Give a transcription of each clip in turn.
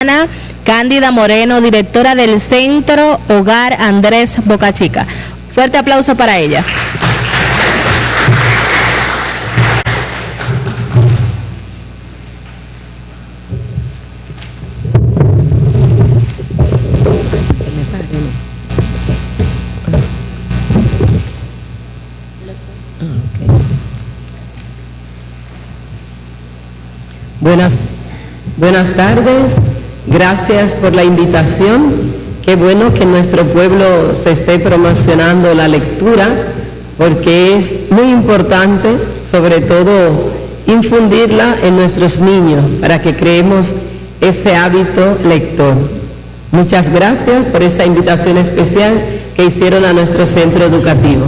hermana Cándida Moreno, directora del Centro Hogar Andrés Boca Chica. Fuerte aplauso para ella. Buenas tardes, gracias por la invitación. Qué bueno que en nuestro pueblo se esté promocionando la lectura, porque es muy importante, sobre todo, infundirla en nuestros niños para que creemos ese hábito lector. Muchas gracias por esa invitación especial que hicieron a nuestro centro educativo.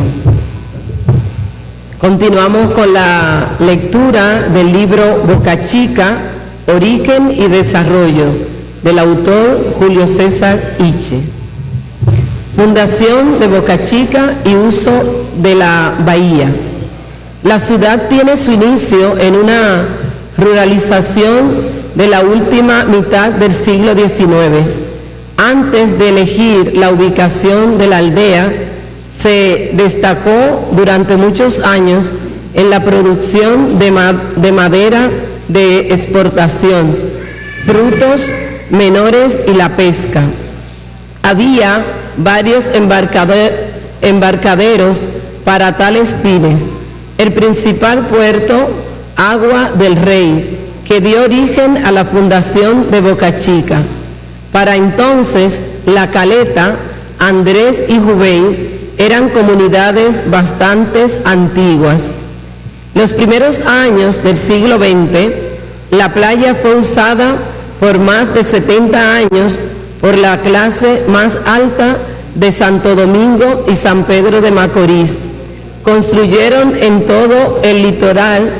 Continuamos con la lectura del libro Boca Chica, Origen y Desarrollo, del autor Julio César Iche. Fundación de Boca Chica y uso de la bahía. La ciudad tiene su inicio en una ruralización de la última mitad del siglo XIX. Antes de elegir la ubicación de la aldea, se destacó durante muchos años en la producción de madera de exportación, frutos menores y la pesca. Había varios embarcaderos para tales fines. El principal puerto, Agua del Rey, que dio origen a la fundación de Boca Chica. Para entonces, La Caleta, Andrés y Jubey eran comunidades bastante antiguas. Los primeros años del siglo XX, la playa fue usada por más de 70 años por la clase más alta de Santo Domingo y San Pedro de Macorís. Construyeron en todo el litoral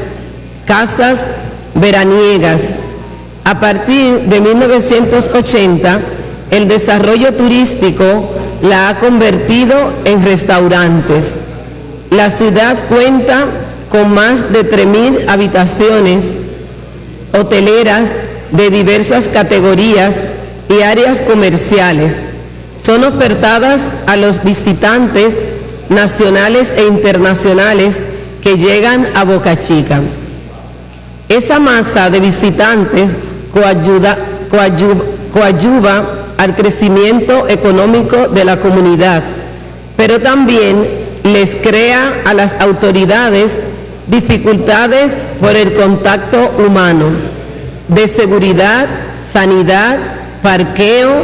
casas veraniegas. A partir de 1980, el desarrollo turístico la ha convertido en restaurantes. La ciudad cuenta con más de 3.000 habitaciones hoteleras de diversas categorías y áreas comerciales. Son ofertadas a los visitantes nacionales e internacionales que llegan a Boca Chica. Esa masa de visitantes coadyuva al crecimiento económico de la comunidad, pero también les crea a las autoridades dificultades por el contacto humano, de seguridad, sanidad, parqueo,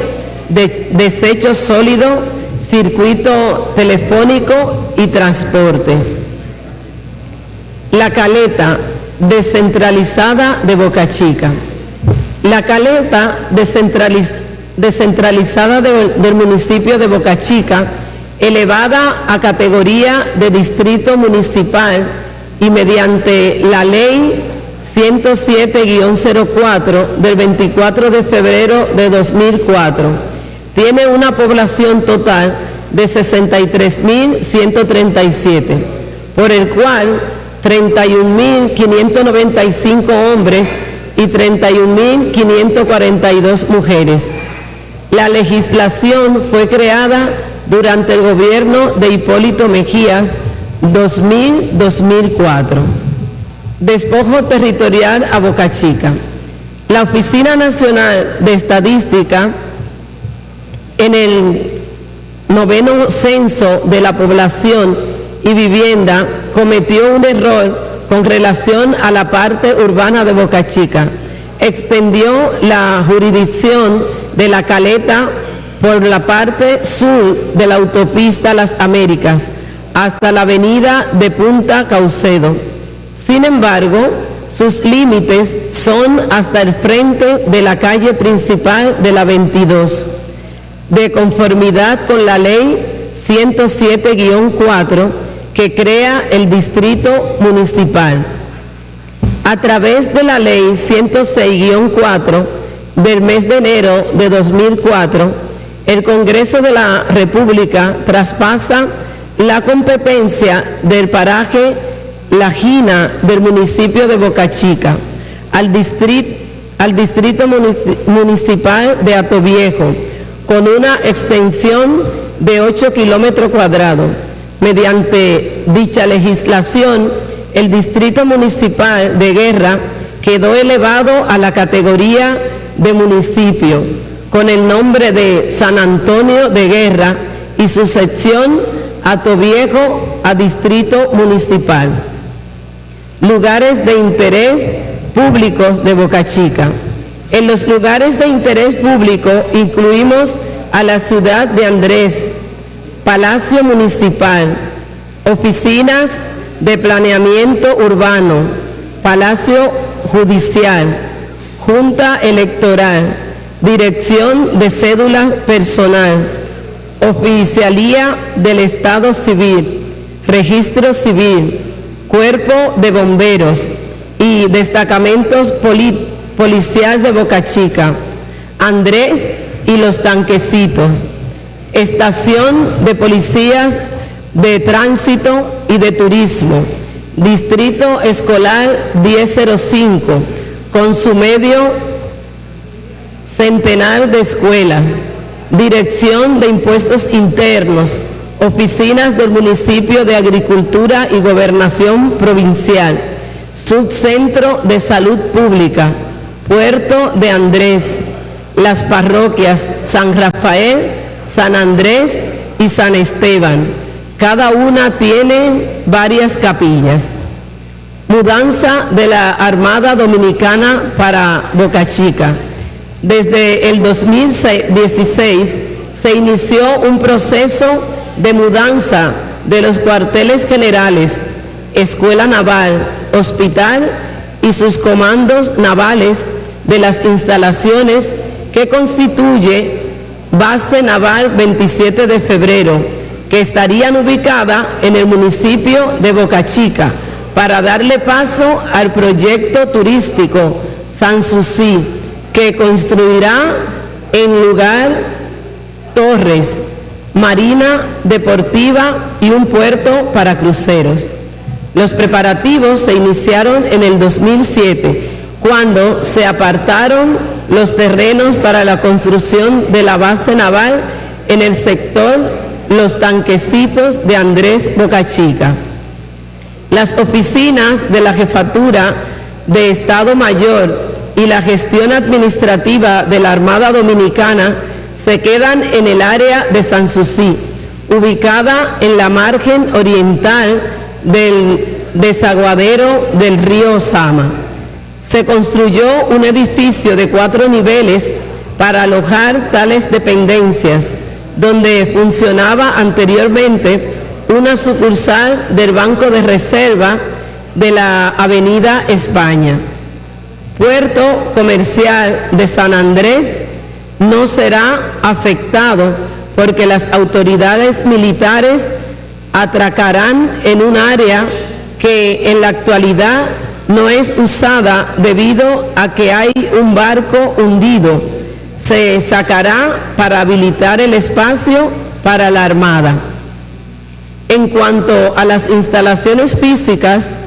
desecho sólido, circuito telefónico y transporte. La Caleta descentralizada de Boca Chica. La Caleta descentralizada del municipio de Boca Chica, elevada a categoría de distrito municipal y mediante la ley 107-04 del 24 de febrero de 2004, tiene una población total de 63.137, por el cual 31.595 hombres y 31.542 mujeres. La legislación fue creada durante el gobierno de Hipólito Mejías 2000-2004. Despojo territorial a Boca Chica. La Oficina Nacional de Estadística, en el 9º censo de la población y vivienda, cometió un error con relación a la parte urbana de Boca Chica. Extendió la jurisdicción de La Caleta por la parte sur de la autopista Las Américas hasta la avenida de Punta Caucedo. Sin embargo, sus límites son hasta el frente de la calle principal de la 22, de conformidad con la ley 107-4 que crea el distrito municipal. A través de la ley 106-4 del mes de enero de 2004, el Congreso de la República traspasa la competencia del paraje La Gina del municipio de Boca Chica al al Distrito Municipal de Atoviejo, con una extensión de 8 kilómetros cuadrados. Mediante dicha legislación, el Distrito Municipal de Guerra quedó elevado a la categoría de municipio, con el nombre de San Antonio de Guerra y su sección Atoviejo a Distrito Municipal. Lugares de interés públicos de Boca Chica. En los lugares de interés público incluimos a la ciudad de Andrés, Palacio Municipal, oficinas de planeamiento urbano, Palacio Judicial, Junta Electoral, Dirección de Cédula Personal, Oficialía del Estado Civil, Registro Civil, Cuerpo de Bomberos y destacamentos policiales de Boca Chica, Andrés y Los Tanquecitos, Estación de Policías de Tránsito y de Turismo, Distrito Escolar 1005, con su medio centenar de escuelas, Dirección de Impuestos Internos, oficinas del Municipio de Agricultura y Gobernación Provincial, Subcentro de Salud Pública, Puerto de Andrés, las parroquias San Rafael, San Andrés y San Esteban. Cada una tiene varias capillas. Mudanza de la Armada Dominicana para Boca Chica. Desde el 2016 se inició un proceso de mudanza de los cuarteles generales, Escuela Naval, Hospital y sus comandos navales de las instalaciones que constituye Base Naval 27 de Febrero, que estarían ubicadas en el municipio de Boca Chica, para darle paso al proyecto turístico Sanssouci, que construirá en lugar torres, marina deportiva y un puerto para cruceros. Los preparativos se iniciaron en el 2007, cuando se apartaron los terrenos para la construcción de la base naval en el sector Los Tanquecitos de Andrés, Boca Chica. Las oficinas de la Jefatura de Estado Mayor y la gestión administrativa de la Armada Dominicana se quedan en el área de Sanssouci, ubicada en la margen oriental del desaguadero del río Sama. Se construyó un edificio de 4 niveles para alojar tales dependencias, donde funcionaba anteriormente una sucursal del Banco de Reserva de la Avenida España. Puerto Comercial de San Andrés no será afectado porque las autoridades militares atracarán en un área que en la actualidad no es usada debido a que hay un barco hundido. Se sacará para habilitar el espacio para la Armada. En cuanto a las instalaciones físicas,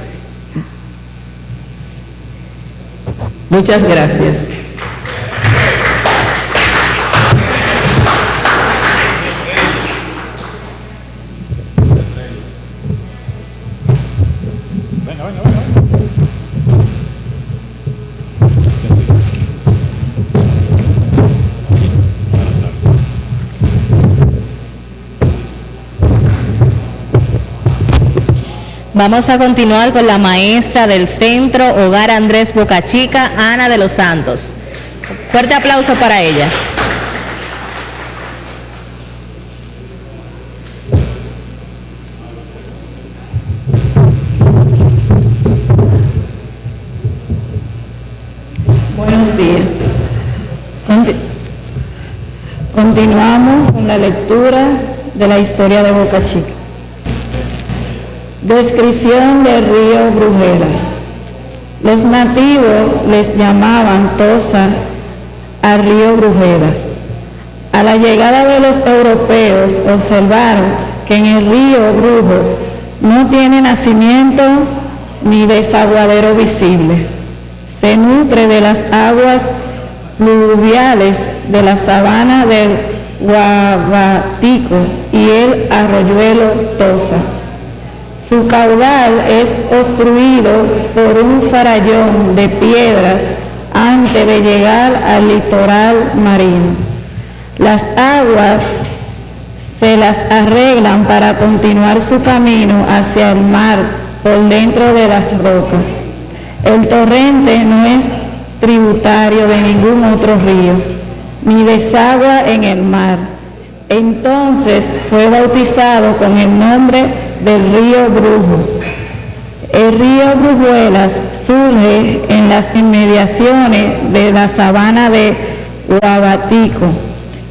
muchas gracias. Vamos a continuar con la maestra del Centro Hogar Andrés Boca Chica, Ana de los Santos. Fuerte aplauso para ella. Buenos días. Continuamos con la lectura de la historia de Boca Chica. Descripción del río Brujeras. Los nativos les llamaban Tosa al río Brujeras. A la llegada de los europeos observaron que en el río Brujo no tiene nacimiento ni desaguadero visible. se nutre de las aguas pluviales de la sabana del Guabatico y el arroyuelo Tosa. Su caudal es obstruido por un farallón de piedras antes de llegar al litoral marino. Las aguas se las arreglan para continuar su camino hacia el mar por dentro de las rocas. El torrente no es tributario de ningún otro río, ni desagua en el mar. Entonces fue bautizado con el nombre del río Brujo. El río Brujuelas surge en las inmediaciones de la sabana de Guabatico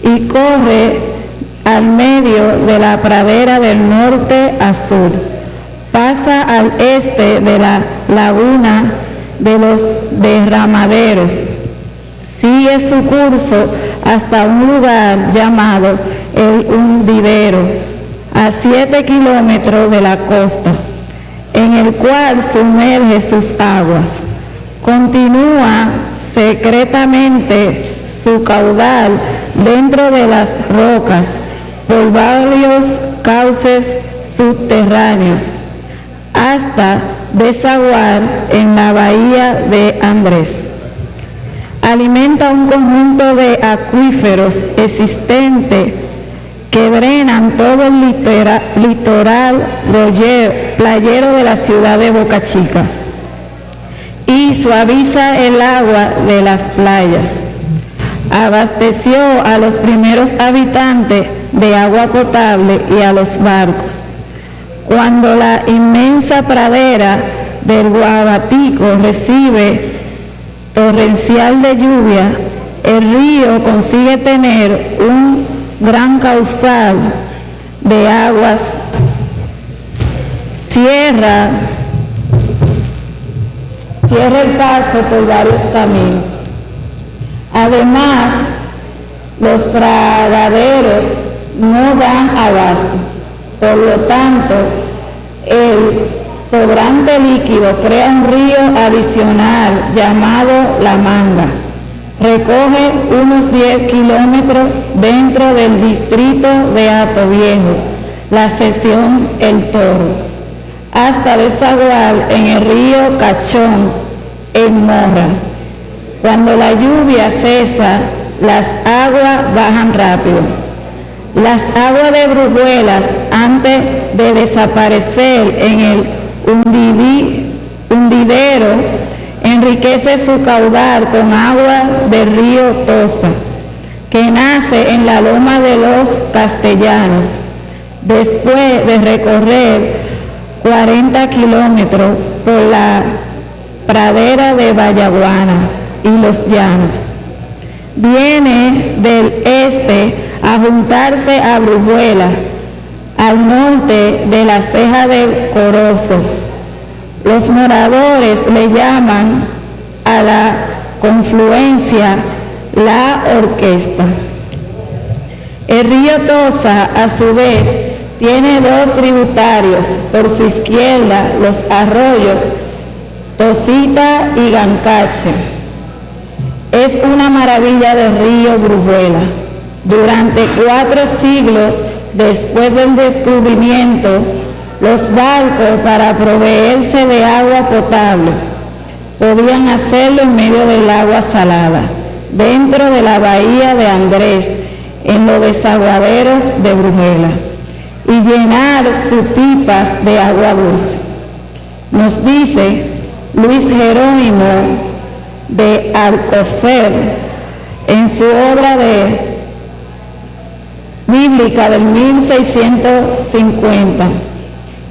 y corre al medio de la pradera del norte a sur. Pasa al este de la laguna de los derramaderos. Sigue su curso hasta un lugar llamado el Hundidero, a 7 kilómetros de la costa, en el cual sumerge sus aguas. Continúa secretamente su caudal dentro de las rocas por varios cauces subterráneos hasta desaguar en la bahía de Andrés. Alimenta un conjunto de acuíferos existentes que drenan todo el litoral playero de la ciudad de Boca Chica y suaviza el agua de las playas. Abasteció a los primeros habitantes de agua potable y a los barcos. Cuando la inmensa pradera del Guabatico recibe torrencial de lluvia, el río consigue tener un gran caudal de aguas, cierra el paso por varios caminos. Además, los tragaderos no dan abasto, por lo tanto, el sobrante líquido crea un río adicional llamado La Manga. Recoge unos 10 kilómetros dentro del distrito de Hatoviejo, la sección El Toro, hasta desaguar en el río Cachón, en Morra. Cuando la lluvia cesa, las aguas bajan rápido. Las aguas de Brujuelas, antes de desaparecer en el hundidero, enriquece su caudal con agua del río Tosa, que nace en la loma de los Castellanos, después de recorrer 40 kilómetros por la pradera de Vallaguana y los llanos. Viene del este a juntarse a Brujuelas, al norte de la ceja del Corozo. Los moradores le llaman a la confluencia la Orquesta. El río Tosa, a su vez, tiene dos tributarios. Por su izquierda, los arroyos Tosita y Gancache. Es una maravilla de río Brujuelas. Durante 4 siglos después del descubrimiento, los barcos, para proveerse de agua potable, podían hacerlo en medio del agua salada, dentro de la bahía de Andrés, en los desaguaderos de Brujuelas, y llenar sus pipas de agua dulce. Nos dice Luis Jerónimo de Alcocer, en su obra bíblica del 1650,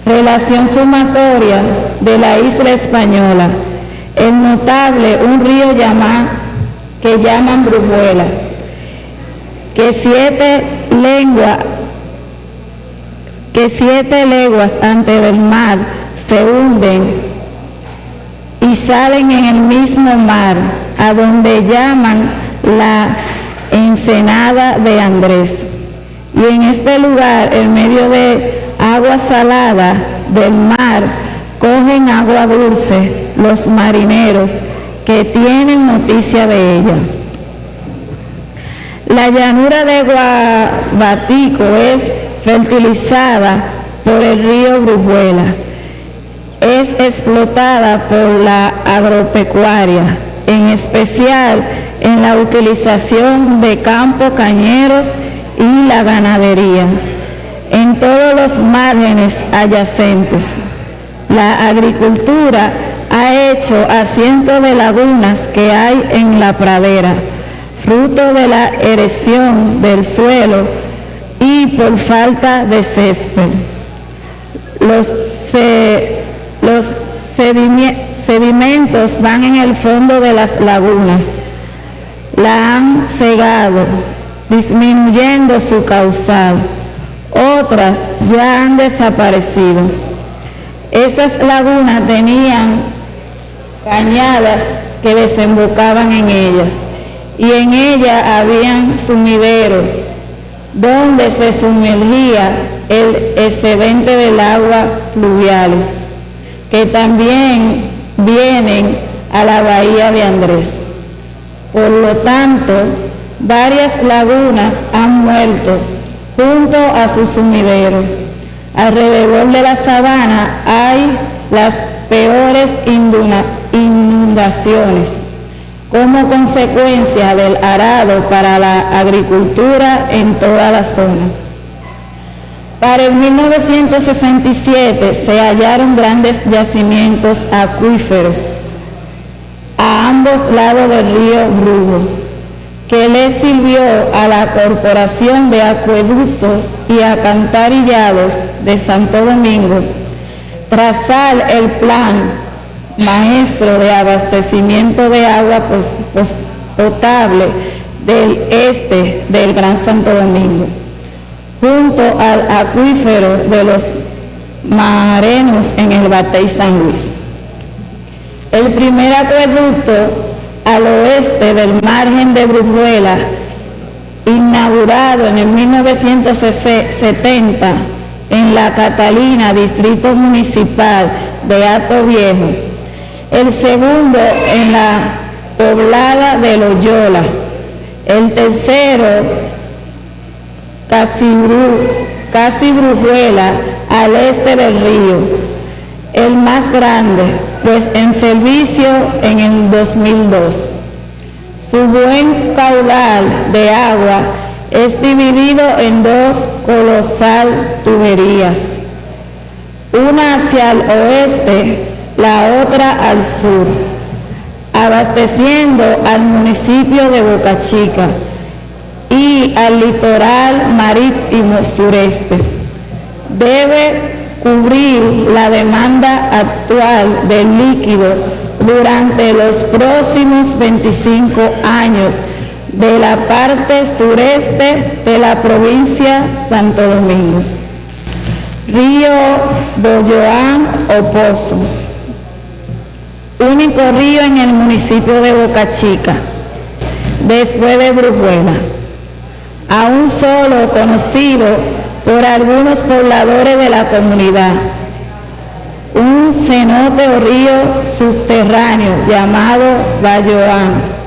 Relación sumatoria de la isla española, el notable un río que llaman Brujuelas, que 7 leguas antes del mar se hunden y salen en el mismo mar, a donde llaman la ensenada de Andrés. Y en este lugar, en medio de agua salada del mar, cogen agua dulce los marineros que tienen noticia de ella. La llanura de Guabatico es fertilizada por el río Brujuela. Es explotada por la agropecuaria, en especial en la utilización de campos cañeros y la ganadería. En todos los márgenes adyacentes, la agricultura ha hecho a cientos de lagunas que hay en la pradera, fruto de la erosión del suelo y por falta de césped. Los sedimentos van en el fondo de las lagunas, la han cegado, disminuyendo su caudal. Otras ya han desaparecido. Esas lagunas tenían cañadas que desembocaban en ellas, y en ellas habían sumideros donde se sumergía el excedente del agua fluviales, que también vienen a la bahía de Andrés. Por lo tanto, varias lagunas han muerto junto a sus sumideros. Alrededor de la sabana hay las peores inundaciones como consecuencia del arado para la agricultura en toda la zona. Para el 1967 se hallaron grandes yacimientos acuíferos a ambos lados del río Brujo, que le sirvió a la Corporación de Acueductos y Alcantarillados de Santo Domingo trazar el plan maestro de abastecimiento de agua potable del este del Gran Santo Domingo, junto al acuífero de los Marenos en el Batey San Luis. El primer acueducto al oeste del margen de Brujuela, inaugurado en el 1970 en La Catalina, distrito municipal de Hato Viejo. El segundo en la poblada de Loyola. El tercero, casi Brujuela, al este del río. El más grande, pues en servicio en el 2002. Su buen caudal de agua es dividido en dos colosal tuberías, una hacia el oeste, la otra al sur, abasteciendo al municipio de Boca Chica y al litoral marítimo sureste. Debe cubrir la demanda actual del líquido durante los próximos 25 años de la parte sureste de la provincia Santo Domingo. Río Bolloán o Pozo, único río en el municipio de Boca Chica, después de Brujuela, aún solo conocido por algunos pobladores de la comunidad. Un cenote o río subterráneo llamado Bolloán,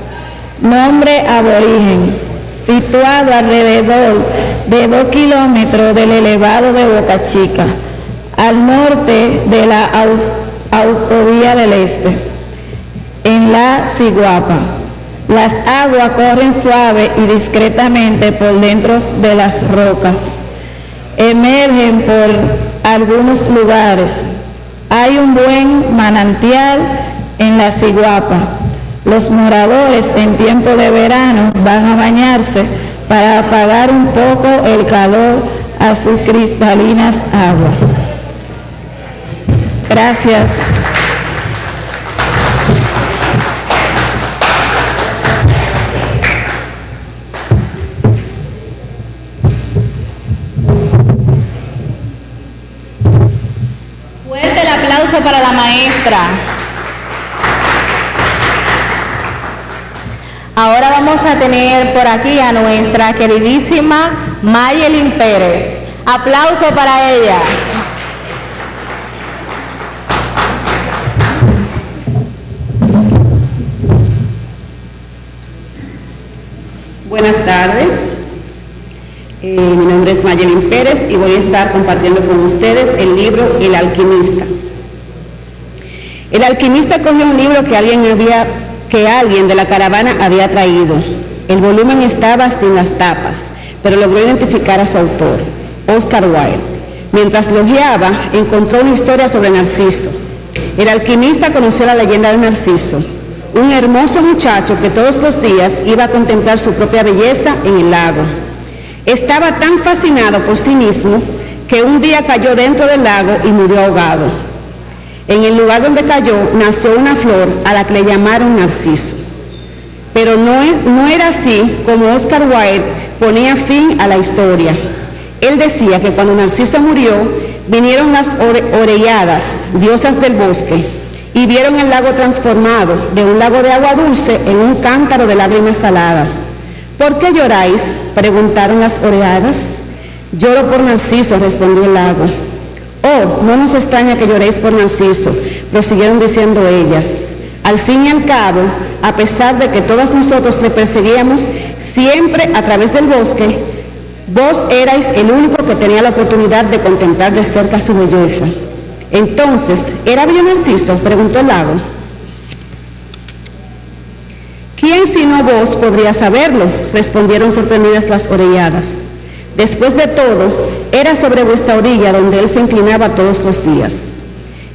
nombre aborigen, situado alrededor de 2 kilómetros del elevado de Boca Chica, al norte de la autovía del Este, en la Ciguapa. Las aguas corren suave y discretamente por dentro de las rocas. Emergen por algunos lugares. Hay un buen manantial en la Ciguapa. Los moradores en tiempo de verano van a bañarse para apagar un poco el calor a sus cristalinas aguas. Gracias. Fuerte el aplauso para la maestra. Ahora vamos a tener por aquí a nuestra queridísima Mayelin Pérez. Aplauso para ella. Mi nombre es Mayelin Pérez y voy a estar compartiendo con ustedes el libro El Alquimista. El alquimista cogió un libro que alguien de la caravana había traído. El volumen estaba sin las tapas, pero logró identificar a su autor, Oscar Wilde. Mientras lo hojeaba, encontró una historia sobre Narciso. El alquimista conoció la leyenda de Narciso, un hermoso muchacho que todos los días iba a contemplar su propia belleza en el lago. Estaba tan fascinado por sí mismo que un día cayó dentro del lago y murió ahogado. En el lugar donde cayó nació una flor a la que le llamaron Narciso. Pero no era así como Oscar Wilde ponía fin a la historia. Él decía que cuando Narciso murió, vinieron las orelladas, diosas del bosque, y vieron el lago transformado de un lago de agua dulce en un cántaro de lágrimas saladas. ¿Por qué lloráis?, preguntaron las oreadas. Lloro por Narciso, respondió el lago. Oh, no nos extraña que lloréis por Narciso, prosiguieron diciendo ellas. Al fin y al cabo, a pesar de que todas nosotros le perseguíamos siempre a través del bosque, vos erais el único que tenía la oportunidad de contemplar de cerca su belleza. Entonces, ¿era bello Narciso?, preguntó el lago. ¿Quién sino vos podría saberlo?, respondieron sorprendidas las orelladas. Después de todo, era sobre vuestra orilla donde él se inclinaba todos los días.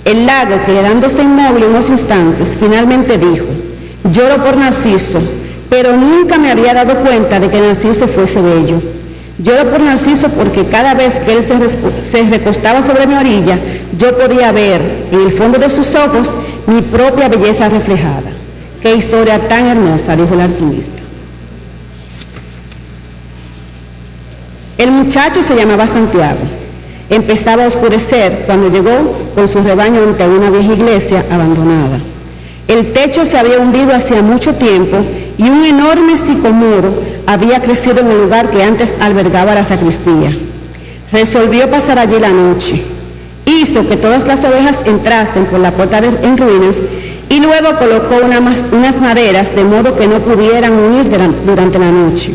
El lago, quedándose inmóvil unos instantes, finalmente dijo: lloro por Narciso, pero nunca me había dado cuenta de que Narciso fuese bello. Lloro por Narciso porque cada vez que él se recostaba sobre mi orilla, yo podía ver en el fondo de sus ojos mi propia belleza reflejada. ¡Qué historia tan hermosa!, dijo el alquimista. El muchacho se llamaba Santiago. Empezaba a oscurecer cuando llegó con su rebaño ante una vieja iglesia abandonada. El techo se había hundido hacía mucho tiempo y un enorme sicomoro había crecido en el lugar que antes albergaba la sacristía. Resolvió pasar allí la noche. Hizo que todas las ovejas entrasen por la puerta en ruinas y luego colocó unas maderas de modo que no pudieran huir durante la noche.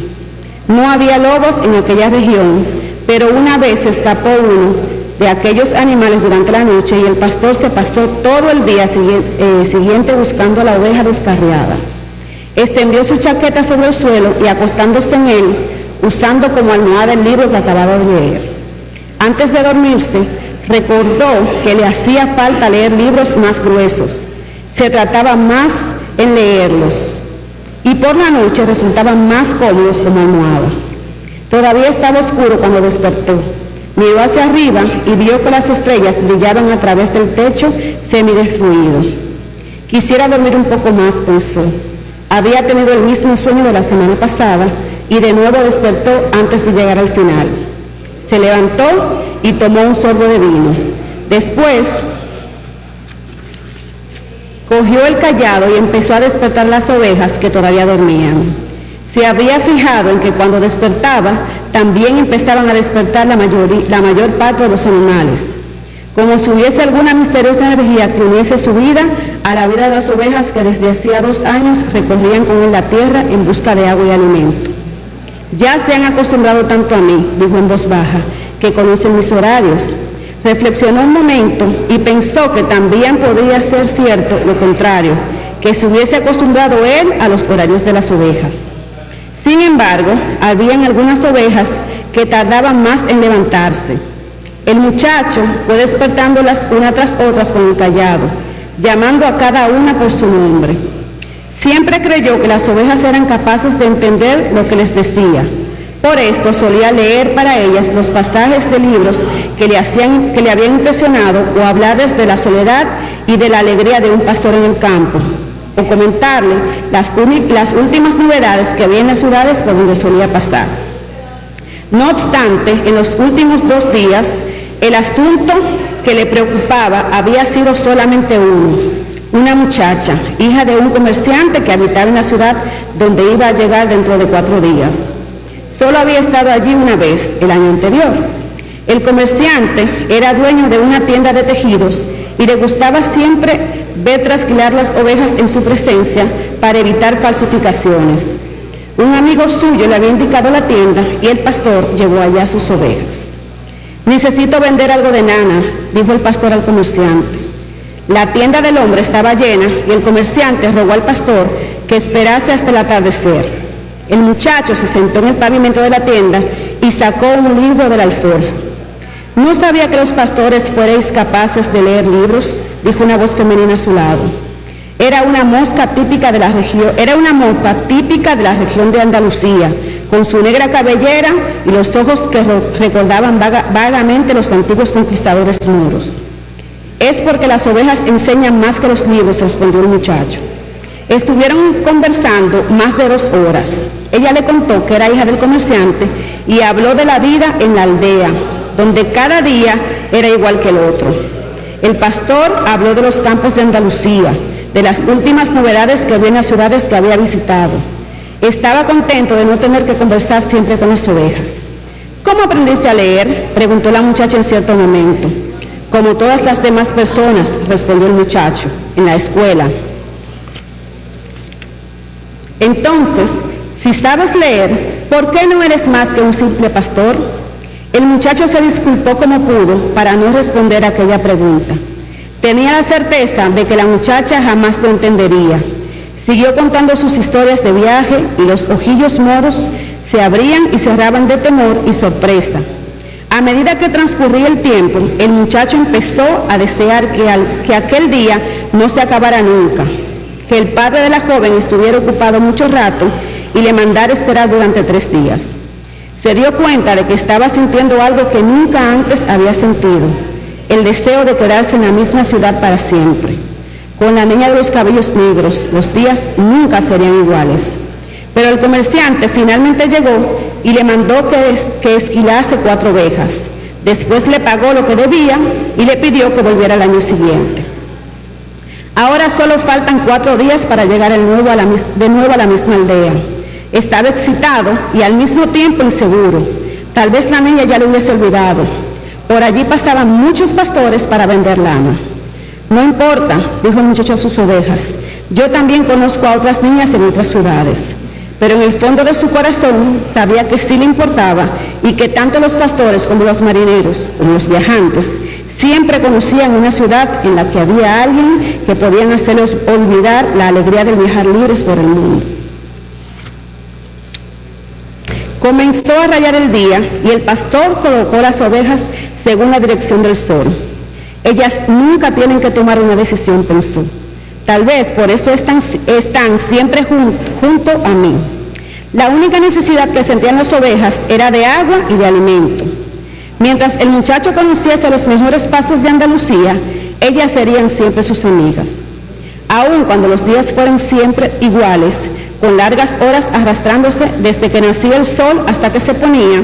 No había lobos en aquella región, pero una vez se escapó uno de aquellos animales durante la noche y el pastor se pasó todo el día siguiente buscando a la oveja descarriada. Extendió su chaqueta sobre el suelo y acostándose en él, usando como almohada el libro que acababa de leer. Antes de dormirse, recordó que le hacía falta leer libros más gruesos. Se trataba más en leerlos y por la noche resultaban más cómodos como almohada. Todavía estaba oscuro cuando despertó. Miró hacia arriba y vio que las estrellas brillaban a través del techo semidestruido. Quisiera dormir un poco más, pensó. Había tenido el mismo sueño de la semana pasada y de nuevo despertó antes de llegar al final. Se levantó y tomó un sorbo de vino. Después cogió el cayado y empezó a despertar las ovejas que todavía dormían. Se había fijado en que cuando despertaba, también empezaban a despertar la mayor parte de los animales, como si hubiese alguna misteriosa energía que uniese su vida a la vida de las ovejas que desde hacía 2 años recorrían con él la tierra en busca de agua y alimento. Ya se han acostumbrado tanto a mí, dijo en voz baja, que conocen mis horarios. Reflexionó un momento y pensó que también podría ser cierto lo contrario, que se hubiese acostumbrado él a los horarios de las ovejas. Sin embargo, habían algunas ovejas que tardaban más en levantarse. El muchacho fue despertándolas una tras otras con el cayado, llamando a cada una por su nombre. Siempre creyó que las ovejas eran capaces de entender lo que les decía. Por esto solía leer para ellas los pasajes de libros que le habían impresionado o hablarles de la soledad y de la alegría de un pastor en el campo, o comentarle las últimas novedades que había en las ciudades por donde solía pasar. No obstante, en los últimos 2 días, el asunto que le preocupaba había sido solamente uno: una muchacha, hija de un comerciante que habitaba en la ciudad donde iba a llegar dentro de 4 días. Solo había estado allí una vez, el año anterior. El comerciante era dueño de una tienda de tejidos y le gustaba siempre ver trasquilar las ovejas en su presencia para evitar falsificaciones. Un amigo suyo le había indicado la tienda y el pastor llevó allá sus ovejas. «Necesito vender algo de nana», dijo el pastor al comerciante. La tienda del hombre estaba llena y el comerciante rogó al pastor que esperase hasta el atardecer. El muchacho se sentó en el pavimento de la tienda y sacó un libro de la alforja. «No sabía que los pastores fuerais capaces de leer libros», dijo una voz femenina a su lado. Era una moza típica de la región de Andalucía, con su negra cabellera y los ojos que recordaban vagamente los antiguos conquistadores moros. «Es porque las ovejas enseñan más que los libros», respondió el muchacho. Estuvieron conversando más de 2 horas. Ella le contó que era hija del comerciante y habló de la vida en la aldea, donde cada día era igual que el otro. El pastor habló de los campos de Andalucía, de las últimas novedades que había en las ciudades que había visitado. Estaba contento de no tener que conversar siempre con las ovejas. «¿Cómo aprendiste a leer?», preguntó la muchacha en cierto momento. «Como todas las demás personas», respondió el muchacho, «en la escuela». «Entonces, si sabes leer, ¿por qué no eres más que un simple pastor?». El muchacho se disculpó como pudo para no responder a aquella pregunta. Tenía la certeza de que la muchacha jamás lo entendería. Siguió contando sus historias de viaje y los ojillos moros se abrían y cerraban de temor y sorpresa. A medida que transcurría el tiempo, el muchacho empezó a desear que aquel día no se acabara nunca, que el padre de la joven estuviera ocupado mucho rato y le mandara esperar durante 3 días. Se dio cuenta de que estaba sintiendo algo que nunca antes había sentido, el deseo de quedarse en la misma ciudad para siempre. Con la niña de los cabellos negros, los días nunca serían iguales. Pero el comerciante finalmente llegó y le mandó que esquilase 4 ovejas. Después le pagó lo que debía y le pidió que volviera al año siguiente. Ahora solo faltan 4 días para llegar de nuevo a la misma aldea. Estaba excitado y al mismo tiempo inseguro. Tal vez la niña ya lo hubiese olvidado. Por allí pasaban muchos pastores para vender lana. «No importa», dijo el muchacho a sus ovejas, «yo también conozco a otras niñas en otras ciudades». Pero en el fondo de su corazón sabía que sí le importaba y que tanto los pastores como los marineros, como los viajantes, siempre conocían una ciudad en la que había alguien que podían hacerlos olvidar la alegría de viajar libres por el mundo. Comenzó a rayar el día y el pastor colocó las ovejas según la dirección del sol. «Ellas nunca tienen que tomar una decisión», pensó. «Tal vez por esto están siempre junto a mí». La única necesidad que sentían las ovejas era de agua y de alimento. Mientras el muchacho conociese los mejores pasos de Andalucía, ellas serían siempre sus amigas. Aun cuando los días fueran siempre iguales, con largas horas arrastrándose desde que nacía el sol hasta que se ponía,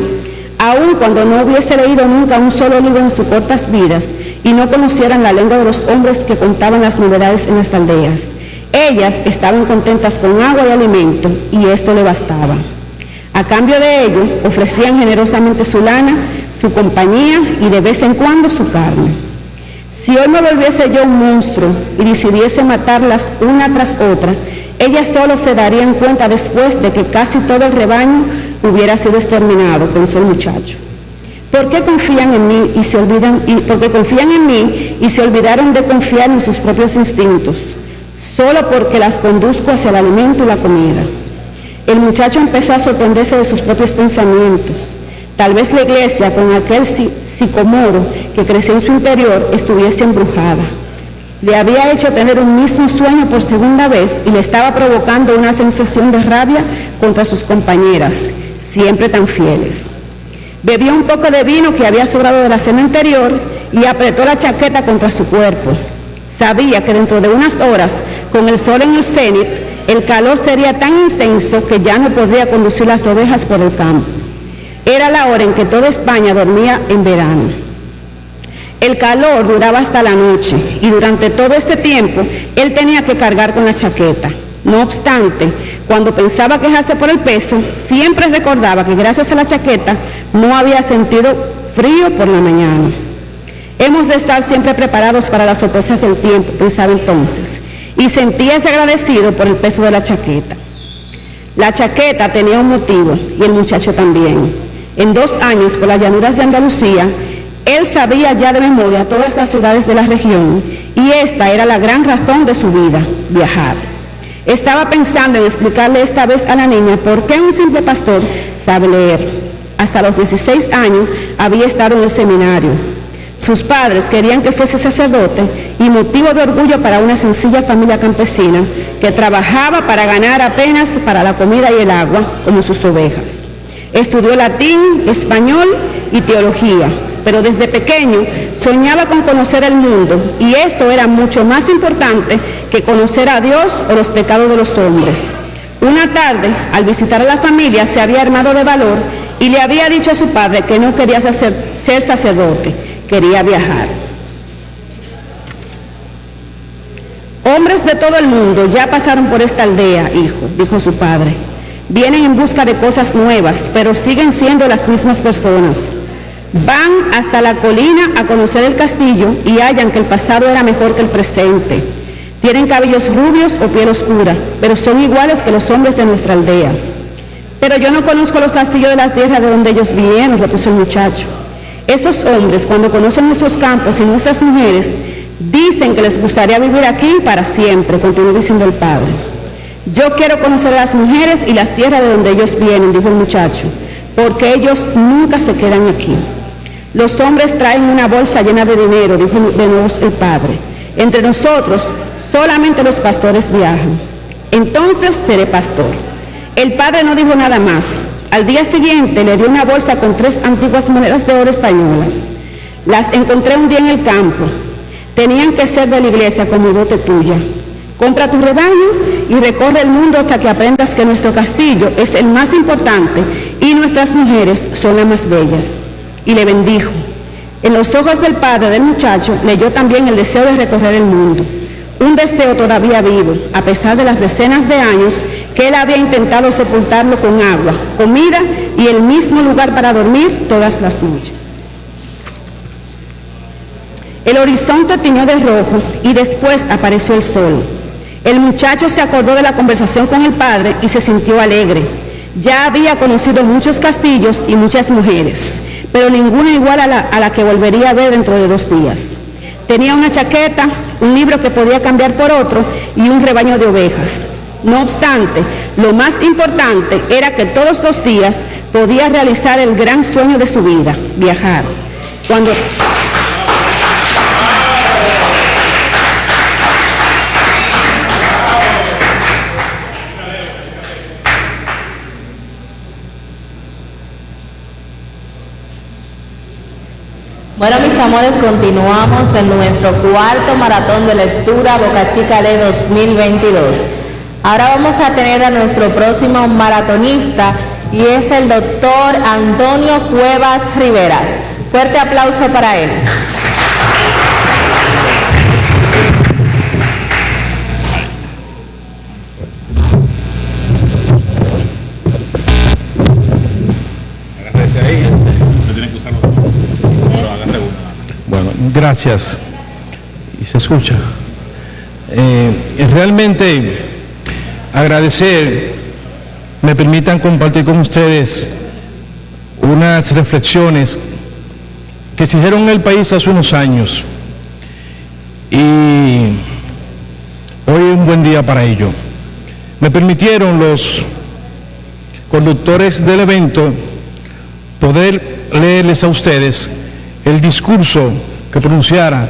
aun cuando no hubiese leído nunca un solo libro en sus cortas vidas y no conocieran la lengua de los hombres que contaban las novedades en las aldeas, ellas estaban contentas con agua y alimento y esto le bastaba. A cambio de ello, ofrecían generosamente su lana, su compañía y de vez en cuando su carne. Si hoy me volviese yo un monstruo y decidiese matarlas una tras otra, ellas solo se darían cuenta después de que casi todo el rebaño hubiera sido exterminado, pensó el muchacho. ¿Por qué confían en mí porque confían en mí y se olvidaron de confiar en sus propios instintos? Solo porque las conduzco hacia el alimento y la comida. El muchacho empezó a sorprenderse de sus propios pensamientos. Tal vez la iglesia, con aquel sicomoro que creció en su interior, estuviese embrujada. Le había hecho tener un mismo sueño por segunda vez y le estaba provocando una sensación de rabia contra sus compañeras, siempre tan fieles. Bebió un poco de vino que había sobrado de la cena anterior y apretó la chaqueta contra su cuerpo. Sabía que dentro de unas horas, con el sol en el cenit, el calor sería tan intenso que ya no podría conducir las ovejas por el campo. Era la hora en que toda España dormía en verano. El calor duraba hasta la noche y durante todo este tiempo él tenía que cargar con la chaqueta. No obstante, cuando pensaba quejarse por el peso, siempre recordaba que gracias a la chaqueta no había sentido frío por la mañana. Hemos de estar siempre preparados para las sorpresas del tiempo, pensaba entonces, y sentíase agradecido por el peso de la chaqueta. La chaqueta tenía un motivo y el muchacho también. En 2 años por las llanuras de Andalucía, él sabía ya de memoria todas las ciudades de la región y esta era la gran razón de su vida, viajar. Estaba pensando en explicarle esta vez a la niña por qué un simple pastor sabe leer. Hasta los 16 años había estado en el seminario. Sus padres querían que fuese sacerdote y motivo de orgullo para una sencilla familia campesina que trabajaba para ganar apenas para la comida y el agua, como sus ovejas. Estudió latín, español y teología, pero desde pequeño soñaba con conocer el mundo y esto era mucho más importante que conocer a Dios o los pecados de los hombres. Una tarde, al visitar a la familia, se había armado de valor y le había dicho a su padre que no quería ser sacerdote, quería viajar. Hombres de todo el mundo ya pasaron por esta aldea, hijo, dijo su padre. Vienen en busca de cosas nuevas, pero siguen siendo las mismas personas. Van hasta la colina a conocer el castillo y hallan que el pasado era mejor que el presente. Tienen cabellos rubios o piel oscura, pero son iguales que los hombres de nuestra aldea. Pero yo no conozco los castillos de la tierra de donde ellos vinieron, repuso el muchacho. Esos hombres, cuando conocen nuestros campos y nuestras mujeres, dicen que les gustaría vivir aquí para siempre, continuó diciendo el padre. Yo quiero conocer a las mujeres y las tierras de donde ellos vienen, dijo el muchacho, porque ellos nunca se quedan aquí. Los hombres traen una bolsa llena de dinero, dijo de nuevo el padre. Entre nosotros, solamente los pastores viajan. Entonces seré pastor. El padre no dijo nada más. Al día siguiente le dio una bolsa con 3 antiguas monedas de oro españolas. Las encontré un día en el campo. Tenían que ser de la iglesia como dote tuya. Compra tu rebaño y recorre el mundo hasta que aprendas que nuestro castillo es el más importante y nuestras mujeres son las más bellas. Y le bendijo. En los ojos del padre del muchacho leyó también el deseo de recorrer el mundo. Un deseo todavía vivo, a pesar de las decenas de años que él había intentado sepultarlo con agua, comida y el mismo lugar para dormir todas las noches. El horizonte tiñó de rojo y después apareció el sol. El muchacho se acordó de la conversación con el padre y se sintió alegre. Ya había conocido muchos castillos y muchas mujeres, pero ninguna igual a la que volvería a ver dentro de 2 días. Tenía una chaqueta, un libro que podía cambiar por otro y un rebaño de ovejas. No obstante, lo más importante era que todos los días podía realizar el gran sueño de su vida, viajar. Bueno, mis amores, continuamos en nuestro 4º maratón de lectura Boca Chica de 2022. Ahora vamos a tener a nuestro próximo maratonista y es el doctor Antonio Cuevas Riveras. Fuerte aplauso para él. Agárrese ahí, no tienen que usarlo. Bueno, gracias. Y se escucha. Realmente agradecer, me permitan compartir con ustedes unas reflexiones que se hicieron en el país hace unos años y hoy es un buen día para ello. Me permitieron los conductores del evento poder leerles a ustedes el discurso que pronunciara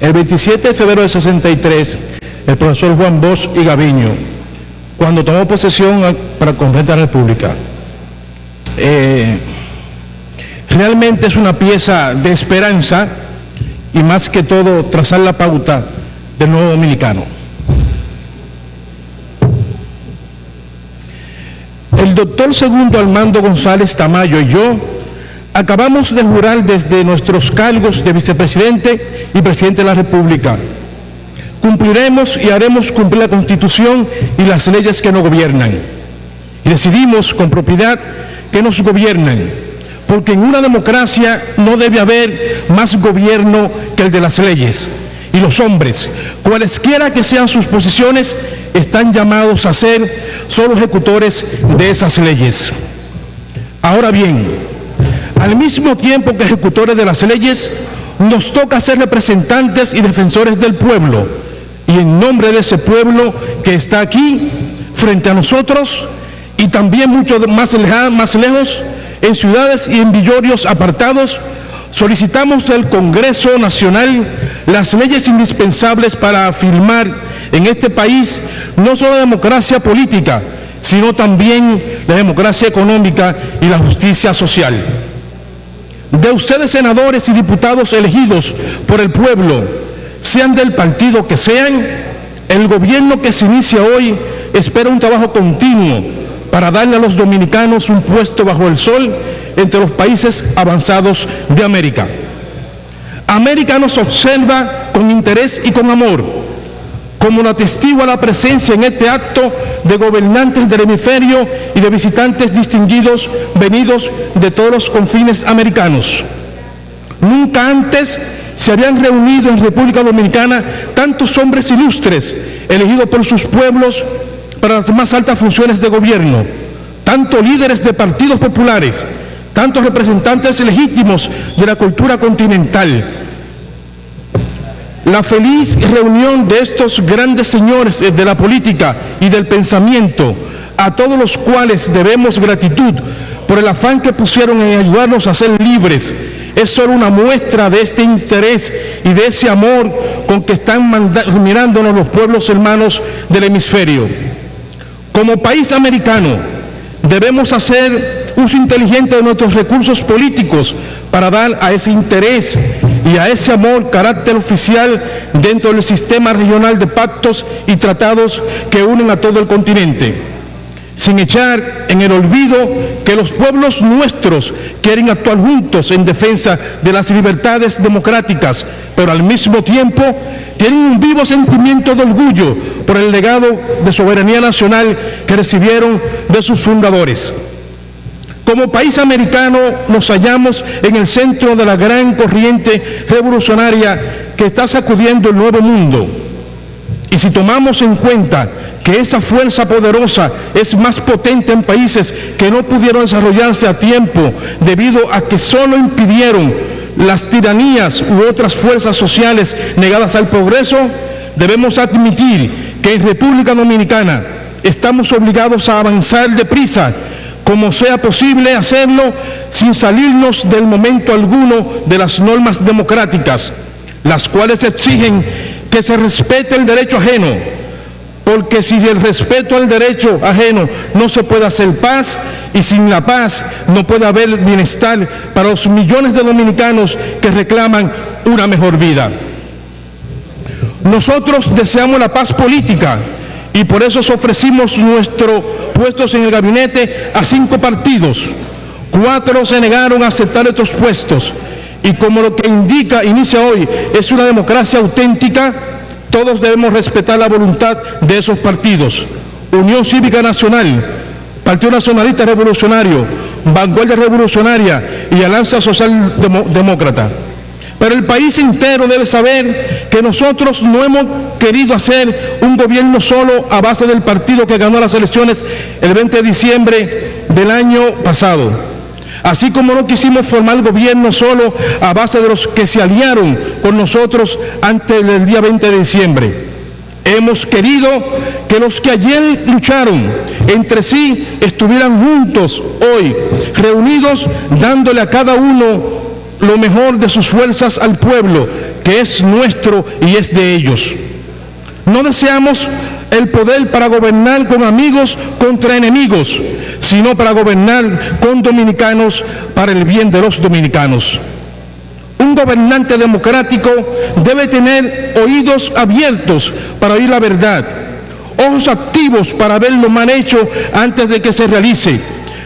el 27 de febrero del 63 el profesor Juan Bosch y Gaviño, cuando tomó posesión para el Congreso de la República. Realmente es una pieza de esperanza y más que todo trazar la pauta del nuevo dominicano. El doctor Segundo Armando González Tamayo y yo acabamos de jurar desde nuestros cargos de vicepresidente y presidente de la República. Cumpliremos y haremos cumplir la Constitución y las leyes que nos gobiernan. Y decidimos con propiedad que nos gobiernan, porque en una democracia no debe haber más gobierno que el de las leyes. Y los hombres, cualesquiera que sean sus posiciones, están llamados a ser solo ejecutores de esas leyes. Ahora bien, al mismo tiempo que ejecutores de las leyes, nos toca ser representantes y defensores del pueblo, y en nombre de ese pueblo que está aquí, frente a nosotros, y también mucho más lejos, en ciudades y en villorrios apartados, solicitamos del Congreso Nacional las leyes indispensables para afirmar en este país no solo la democracia política, sino también la democracia económica y la justicia social. De ustedes, senadores y diputados elegidos por el pueblo, sean del partido que sean, el gobierno que se inicia hoy espera un trabajo continuo para darle a los dominicanos un puesto bajo el sol entre los países avanzados de América. América nos observa con interés y con amor, como lo atestigua la presencia en este acto de gobernantes del hemisferio y de visitantes distinguidos venidos de todos los confines americanos. Nunca antes se habían reunido en República Dominicana tantos hombres ilustres elegidos por sus pueblos para las más altas funciones de gobierno, tantos líderes de partidos populares, tantos representantes legítimos de la cultura continental. La feliz reunión de estos grandes señores de la política y del pensamiento, a todos los cuales debemos gratitud por el afán que pusieron en ayudarnos a ser libres, es solo una muestra de este interés y de ese amor con que están mirándonos los pueblos hermanos del hemisferio. Como país americano, debemos hacer uso inteligente de nuestros recursos políticos para dar a ese interés y a ese amor carácter oficial dentro del sistema regional de pactos y tratados que unen a todo el continente, sin echar en el olvido que los pueblos nuestros quieren actuar juntos en defensa de las libertades democráticas, pero al mismo tiempo tienen un vivo sentimiento de orgullo por el legado de soberanía nacional que recibieron de sus fundadores. Como país americano nos hallamos en el centro de la gran corriente revolucionaria que está sacudiendo el nuevo mundo. Y si tomamos en cuenta que esa fuerza poderosa es más potente en países que no pudieron desarrollarse a tiempo debido a que solo impidieron las tiranías u otras fuerzas sociales negadas al progreso, debemos admitir que en República Dominicana estamos obligados a avanzar deprisa, como sea posible hacerlo sin salirnos del momento alguno de las normas democráticas, las cuales exigen que se respete el derecho ajeno, porque sin el respeto al derecho ajeno no se puede hacer paz, y sin la paz no puede haber bienestar para los millones de dominicanos que reclaman una mejor vida. Nosotros deseamos la paz política y por eso ofrecimos nuestros puestos en el gabinete a 5 partidos. 4 se negaron a aceptar estos puestos, y como lo que inicia hoy es una democracia auténtica, todos debemos respetar la voluntad de esos partidos: Unión Cívica Nacional, Partido Nacionalista Revolucionario, Vanguardia Revolucionaria y Alianza Social Demócrata. Pero el país entero debe saber que nosotros no hemos querido hacer un gobierno solo a base del partido que ganó las elecciones el 20 de diciembre del año pasado. Así como no quisimos formar gobierno solo a base de los que se aliaron con nosotros antes del día 20 de diciembre. Hemos querido que los que ayer lucharon entre sí estuvieran juntos hoy, reunidos, dándole a cada uno lo mejor de sus fuerzas al pueblo, que es nuestro y es de ellos. No deseamos el poder para gobernar con amigos contra enemigos, sino para gobernar con dominicanos para el bien de los dominicanos. Un gobernante democrático debe tener oídos abiertos para oír la verdad, ojos activos para ver lo mal hecho antes de que se realice,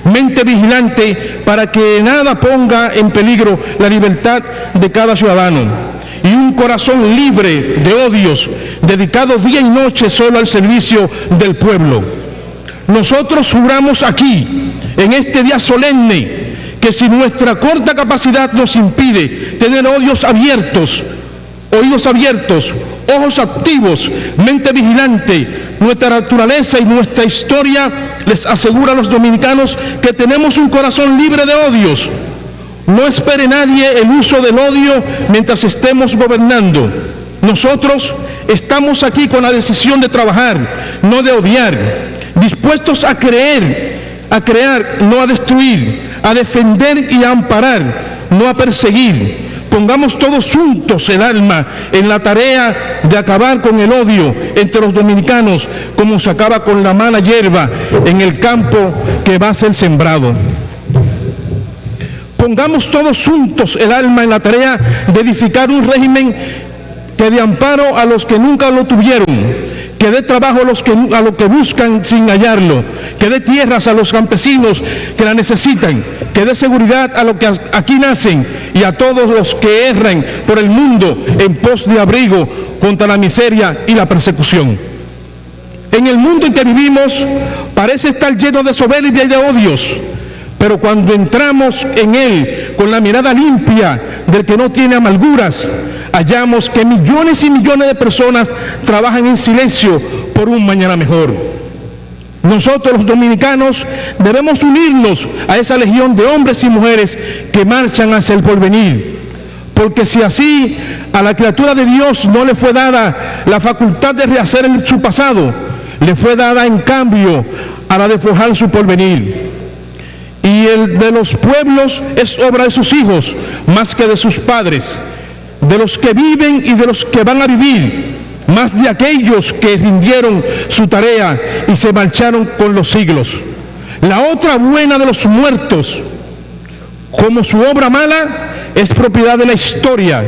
mente vigilante para que nada ponga en peligro la libertad de cada ciudadano, y un corazón libre de odios, dedicado día y noche solo al servicio del pueblo. Nosotros juramos aquí, en este día solemne, que si nuestra corta capacidad nos impide tener oídos abiertos, ojos activos, mente vigilante. Nuestra naturaleza y nuestra historia les asegura a los dominicanos que tenemos un corazón libre de odios. No espere nadie el uso del odio mientras estemos gobernando. Nosotros estamos aquí con la decisión de trabajar, no de odiar, dispuestos a crear, no a destruir, a defender y a amparar, no a perseguir. Pongamos todos juntos el alma en la tarea de acabar con el odio entre los dominicanos, como se acaba con la mala hierba en el campo que va a ser sembrado. Pongamos todos juntos el alma en la tarea de edificar un régimen que dé amparo a los que nunca lo tuvieron, que dé trabajo a los que buscan sin hallarlo, que dé tierras a los campesinos que la necesitan, que dé seguridad a los que aquí nacen y a todos los que erran por el mundo en pos de abrigo contra la miseria y la persecución. En el mundo en que vivimos parece estar lleno de soberbia y de odios, pero cuando entramos en él con la mirada limpia del que no tiene amarguras, hallamos que millones y millones de personas trabajan en silencio por un mañana mejor. Nosotros los dominicanos debemos unirnos a esa legión de hombres y mujeres que marchan hacia el porvenir, porque si así a la criatura de Dios no le fue dada la facultad de rehacer su pasado, le fue dada en cambio a la de forjar su porvenir. Y el de los pueblos es obra de sus hijos más que de sus padres, de los que viven y de los que van a vivir, más de aquellos que rindieron su tarea y se marcharon con los siglos. La otra buena de los muertos, como su obra mala, es propiedad de la historia,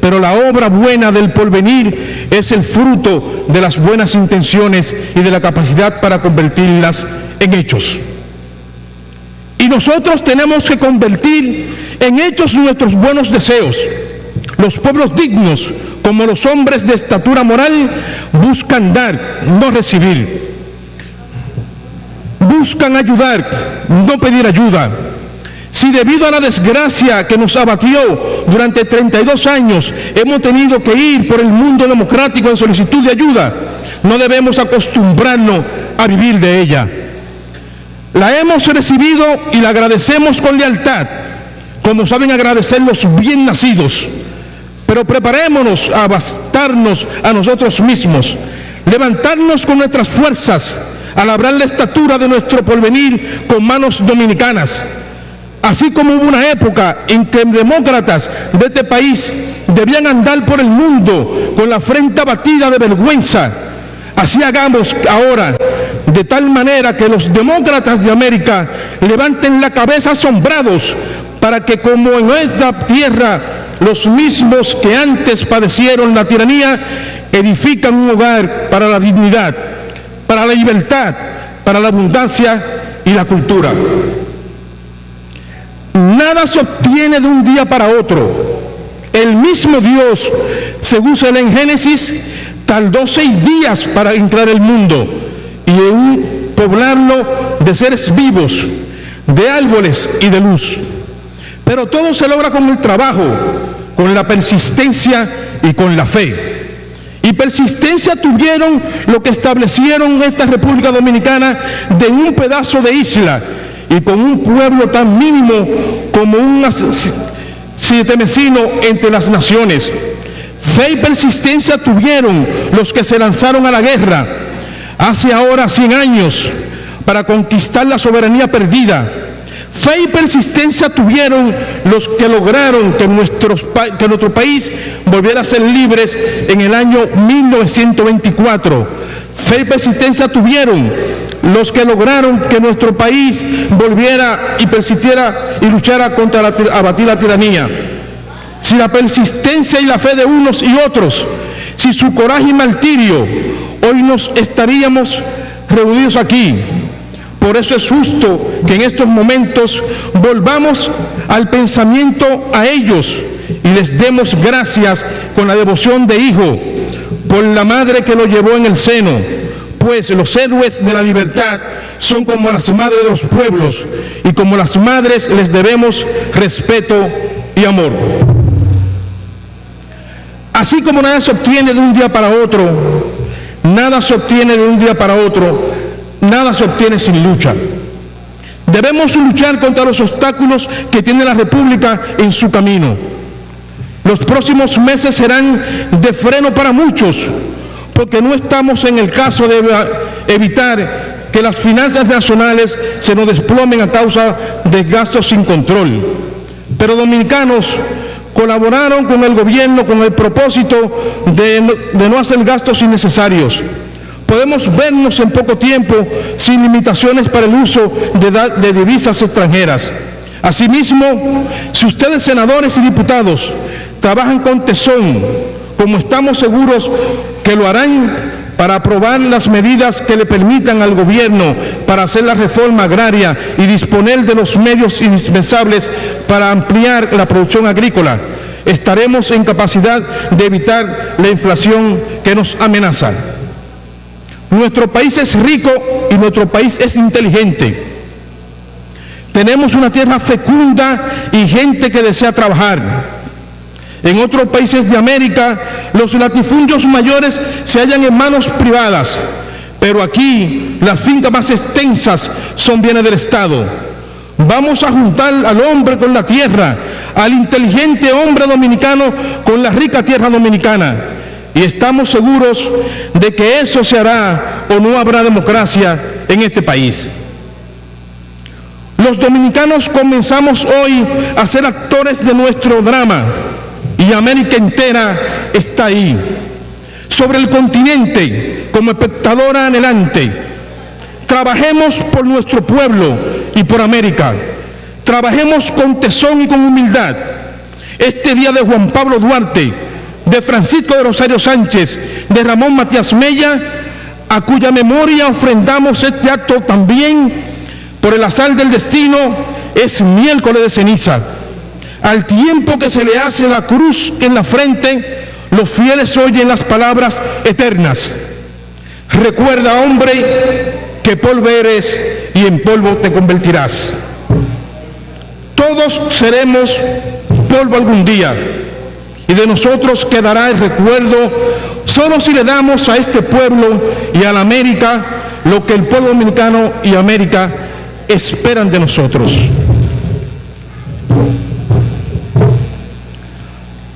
pero la obra buena del porvenir es el fruto de las buenas intenciones y de la capacidad para convertirlas en hechos. Y nosotros tenemos que convertir en hechos nuestros buenos deseos. Los pueblos dignos, como los hombres de estatura moral, buscan dar, no recibir. Buscan ayudar, no pedir ayuda. Si debido a la desgracia que nos abatió durante 32 años, hemos tenido que ir por el mundo democrático en solicitud de ayuda, no debemos acostumbrarnos a vivir de ella. La hemos recibido y la agradecemos con lealtad, como saben agradecer los bien nacidos. Pero preparémonos a bastarnos a nosotros mismos, levantarnos con nuestras fuerzas, a labrar la estatura de nuestro porvenir con manos dominicanas. Así como hubo una época en que demócratas de este país debían andar por el mundo con la frente abatida de vergüenza, así hagamos ahora, de tal manera que los demócratas de América levanten la cabeza asombrados, para que como en esta tierra los mismos que antes padecieron la tiranía edifican un hogar para la dignidad, para la libertad, para la abundancia y la cultura. Nada se obtiene de un día para otro. El mismo Dios, según se lee en Génesis, tardó 6 días para entrar el mundo y poblarlo de seres vivos, de árboles y de luz. Pero todo se logra con el trabajo, con la persistencia y con la fe. Y persistencia tuvieron lo que establecieron esta República Dominicana de un pedazo de isla y con un pueblo tan mínimo como un sietemesino entre las naciones. Fe y persistencia tuvieron los que se lanzaron a la guerra hace ahora 100 años para conquistar la soberanía perdida. Fe y persistencia tuvieron los que lograron que nuestro país volviera a ser libres en el año 1924. Fe y persistencia tuvieron los que lograron que nuestro país volviera y persistiera y luchara contra abatir la tiranía. Si la persistencia y la fe de unos y otros, si su coraje y martirio, hoy nos estaríamos reunidos aquí. Por eso es justo que en estos momentos volvamos al pensamiento a ellos y les demos gracias con la devoción de hijo por la madre que lo llevó en el seno, pues los héroes de la libertad son como las madres de los pueblos y como las madres les debemos respeto y amor. Así como nada se obtiene de un día para otro, nada se obtiene de un día para otro, nada se obtiene sin lucha. Debemos luchar contra los obstáculos que tiene la República en su camino. Los próximos meses serán de freno para muchos, porque no estamos en el caso de evitar que las finanzas nacionales se nos desplomen a causa de gastos sin control. Pero dominicanos colaboraron con el gobierno con el propósito de no hacer gastos innecesarios. Podemos vernos en poco tiempo sin limitaciones para el uso de divisas extranjeras. Asimismo, si ustedes, senadores y diputados, trabajan con tesón, como estamos seguros que lo harán, para aprobar las medidas que le permitan al gobierno para hacer la reforma agraria y disponer de los medios indispensables para ampliar la producción agrícola, estaremos en capacidad de evitar la inflación que nos amenaza. Nuestro país es rico y nuestro país es inteligente. Tenemos una tierra fecunda y gente que desea trabajar. En otros países de América, los latifundios mayores se hallan en manos privadas, pero aquí las fincas más extensas son bienes del Estado. Vamos a juntar al hombre con la tierra, al inteligente hombre dominicano con la rica tierra dominicana, y estamos seguros de que eso se hará o no habrá democracia en este país. Los dominicanos comenzamos hoy a ser actores de nuestro drama, y América entera está ahí, sobre el continente, como espectadora anhelante. Trabajemos por nuestro pueblo y por América. Trabajemos con tesón y con humildad. Este día de Juan Pablo Duarte, de Francisco de Rosario Sánchez, de Ramón Matías Mella, a cuya memoria ofrendamos este acto también, por el azar del destino, es miércoles de ceniza. Al tiempo que se le hace la cruz en la frente, los fieles oyen las palabras eternas. Recuerda, hombre, que polvo eres y en polvo te convertirás. Todos seremos polvo algún día, y de nosotros quedará el recuerdo solo si le damos a este pueblo y a la América lo que el pueblo dominicano y América esperan de nosotros.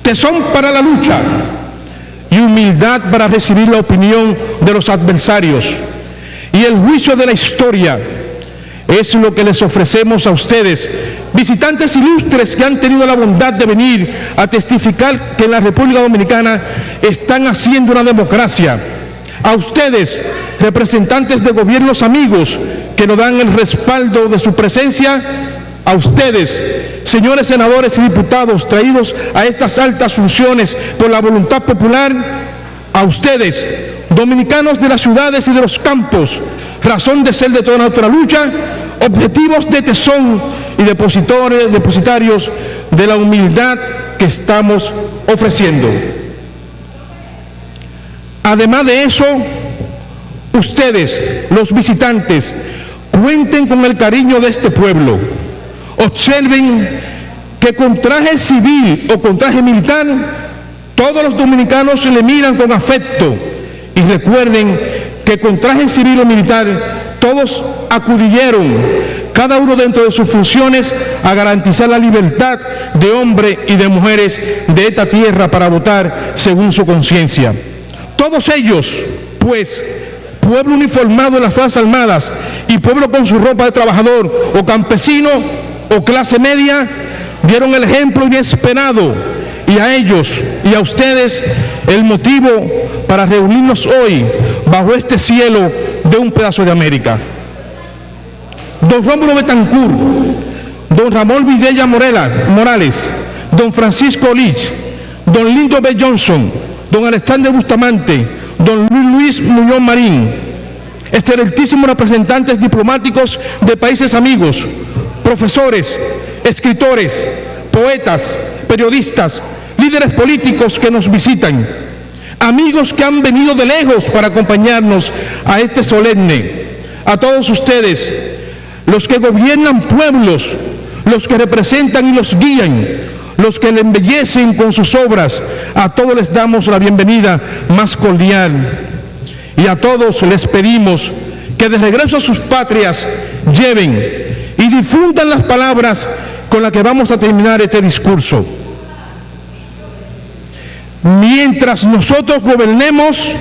Tesón para la lucha y humildad para recibir la opinión de los adversarios y el juicio de la historia es lo que les ofrecemos a ustedes, visitantes ilustres que han tenido la bondad de venir a testificar que en la República Dominicana están haciendo una democracia. A ustedes, representantes de gobiernos amigos que nos dan el respaldo de su presencia, a ustedes, señores senadores y diputados traídos a estas altas funciones por la voluntad popular, a ustedes, dominicanos de las ciudades y de los campos, razón de ser de toda nuestra lucha, objetivos de tesón y depositarios de la humildad que estamos ofreciendo. Además de eso, ustedes, los visitantes, cuenten con el cariño de este pueblo. Observen que con traje civil o con traje militar, todos los dominicanos se le miran con afecto, y recuerden que con traje civil o militar todos acudieron, cada uno dentro de sus funciones, a garantizar la libertad de hombres y de mujeres de esta tierra para votar según su conciencia. Todos ellos, pues, pueblo uniformado en las Fuerzas Armadas y pueblo con su ropa de trabajador o campesino o clase media, dieron el ejemplo inesperado, y a ellos y a ustedes el motivo para reunirnos hoy bajo este cielo de un pedazo de América. Don Rómulo Betancourt, don Ramón Videla Morales, don Francisco Lich, don Lindo B. Johnson, don Alexander Bustamante, don Luis Muñoz Marín, excelentísimos representantes diplomáticos de países amigos, profesores, escritores, poetas, periodistas, líderes políticos que nos visitan, amigos que han venido de lejos para acompañarnos a este solemne, a todos ustedes, los que gobiernan pueblos, los que representan y los guían, los que le embellecen con sus obras. A todos les damos la bienvenida más cordial y a todos les pedimos que de regreso a sus patrias lleven y difundan las palabras con las que vamos a terminar este discurso. Mientras nosotros gobernemos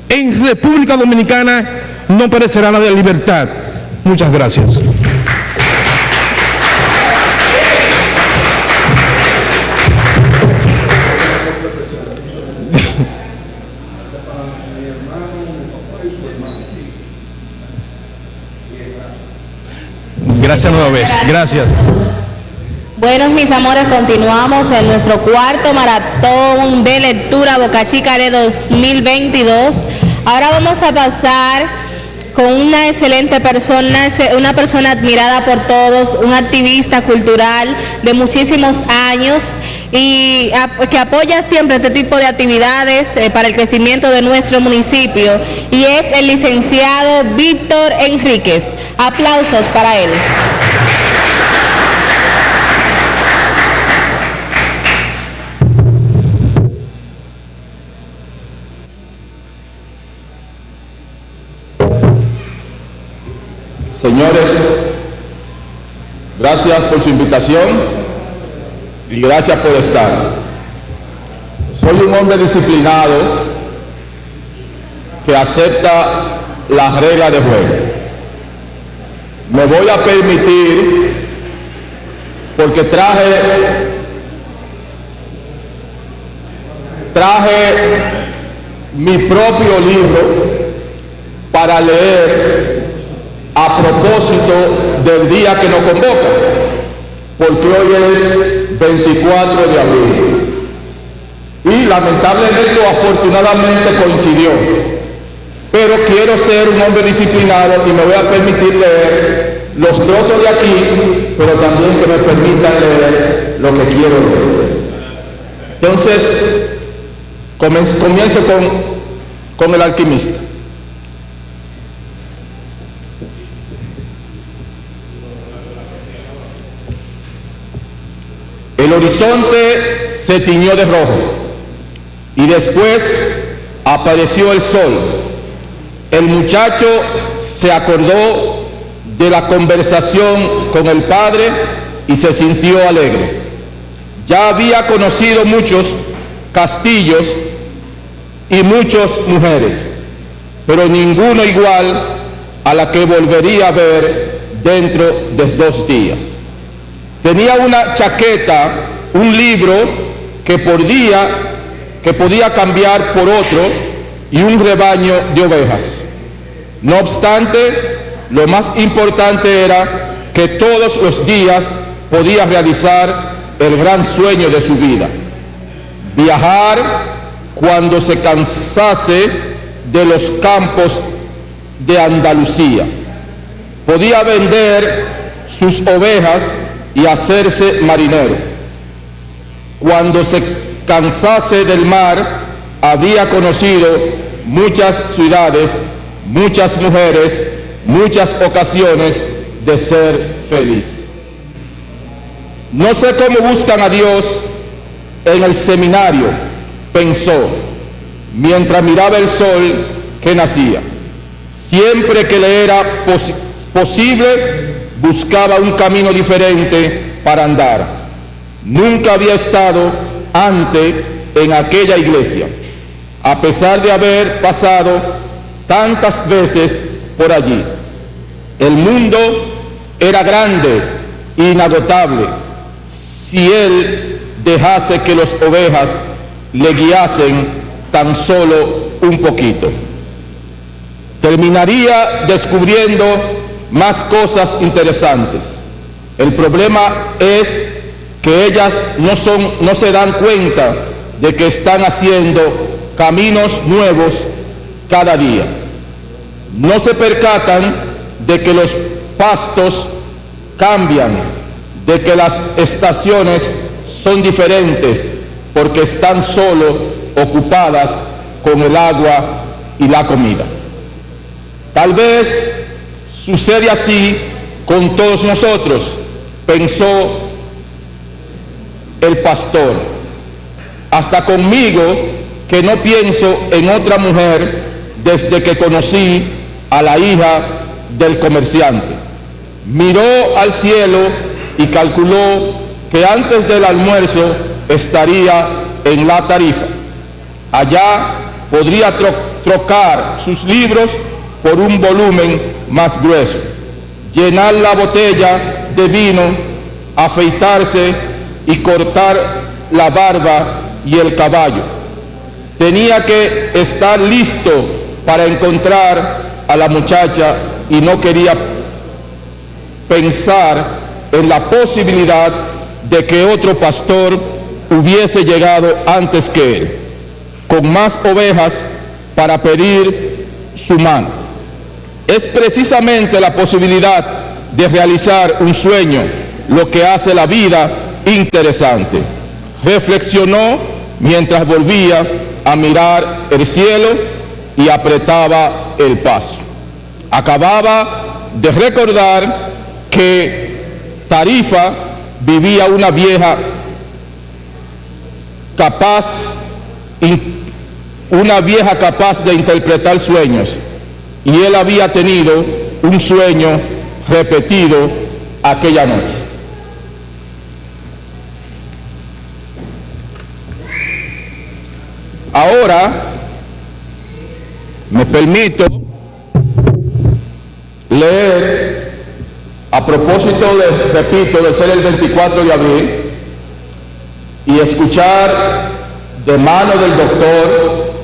en República Dominicana, no perecerá la libertad. Muchas gracias. Gracias nueva vez. Gracias. Bueno, mis amores, continuamos en nuestro cuarto maratón de lectura Boca Chica de 2022. Ahora vamos a pasar con una excelente persona, una persona admirada por todos, un activista cultural de muchísimos años y que apoya siempre este tipo de actividades para el crecimiento de nuestro municipio, y es el licenciado Víctor Enríquez. Aplausos para él. Señores, gracias por su invitación y gracias por estar. Soy un hombre disciplinado que acepta las reglas de juego. Me voy a permitir, porque traje mi propio libro para leer a propósito del día que nos convoca, porque hoy es 24 de abril y lamentablemente o afortunadamente coincidió, pero quiero ser un hombre disciplinado y me voy a permitir leer los trozos de aquí, pero también que me permitan leer lo que quiero leer. Entonces comienzo con El alquimista. El horizonte se tiñó de rojo y después apareció el sol. El muchacho se acordó de la conversación con el padre y se sintió alegre. Ya había conocido muchos castillos y muchas mujeres, pero ninguno igual a la que volvería a ver dentro de 2 días. Tenía una chaqueta, un libro que podía cambiar por otro y un rebaño de ovejas. No obstante, lo más importante era que todos los días podía realizar el gran sueño de su vida: viajar cuando se cansase de los campos de Andalucía. Podía vender sus ovejas y hacerse marinero. Cuando se cansase del mar, había conocido muchas ciudades, muchas mujeres, muchas ocasiones de ser feliz. No sé cómo buscan a Dios en el seminario, pensó, mientras miraba el sol que nacía. Siempre que le era posible, buscaba un camino diferente para andar. Nunca había estado antes en aquella iglesia, a pesar de haber pasado tantas veces por allí. El mundo era grande e inagotable si él dejase que las ovejas le guiasen tan solo un poquito. Terminaría descubriendo más cosas interesantes. El problema es que ellas no se dan cuenta de que están haciendo caminos nuevos cada día. No se percatan de que los pastos cambian, de que las estaciones son diferentes, porque están solo ocupadas con el agua y la comida. Tal vez sucede así con todos nosotros, pensó el pastor. Hasta conmigo, que no pienso en otra mujer desde que conocí a la hija del comerciante. Miró al cielo y calculó que antes del almuerzo estaría en la Tarifa. Allá podría trocar sus libros por un volumen más grueso, llenar la botella de vino, afeitarse y cortar la barba y el caballo. Tenía que estar listo para encontrar a la muchacha y no quería pensar en la posibilidad de que otro pastor hubiese llegado antes que él, con más ovejas para pedir su mano. Es precisamente la posibilidad de realizar un sueño lo que hace la vida interesante. Reflexionó mientras volvía a mirar el cielo y apretaba el paso. Acababa de recordar que Tarifa vivía una vieja capaz de interpretar sueños, y él había tenido un sueño repetido aquella noche. Ahora me permito leer, a propósito de ser el 24 de abril, y escuchar de mano del doctor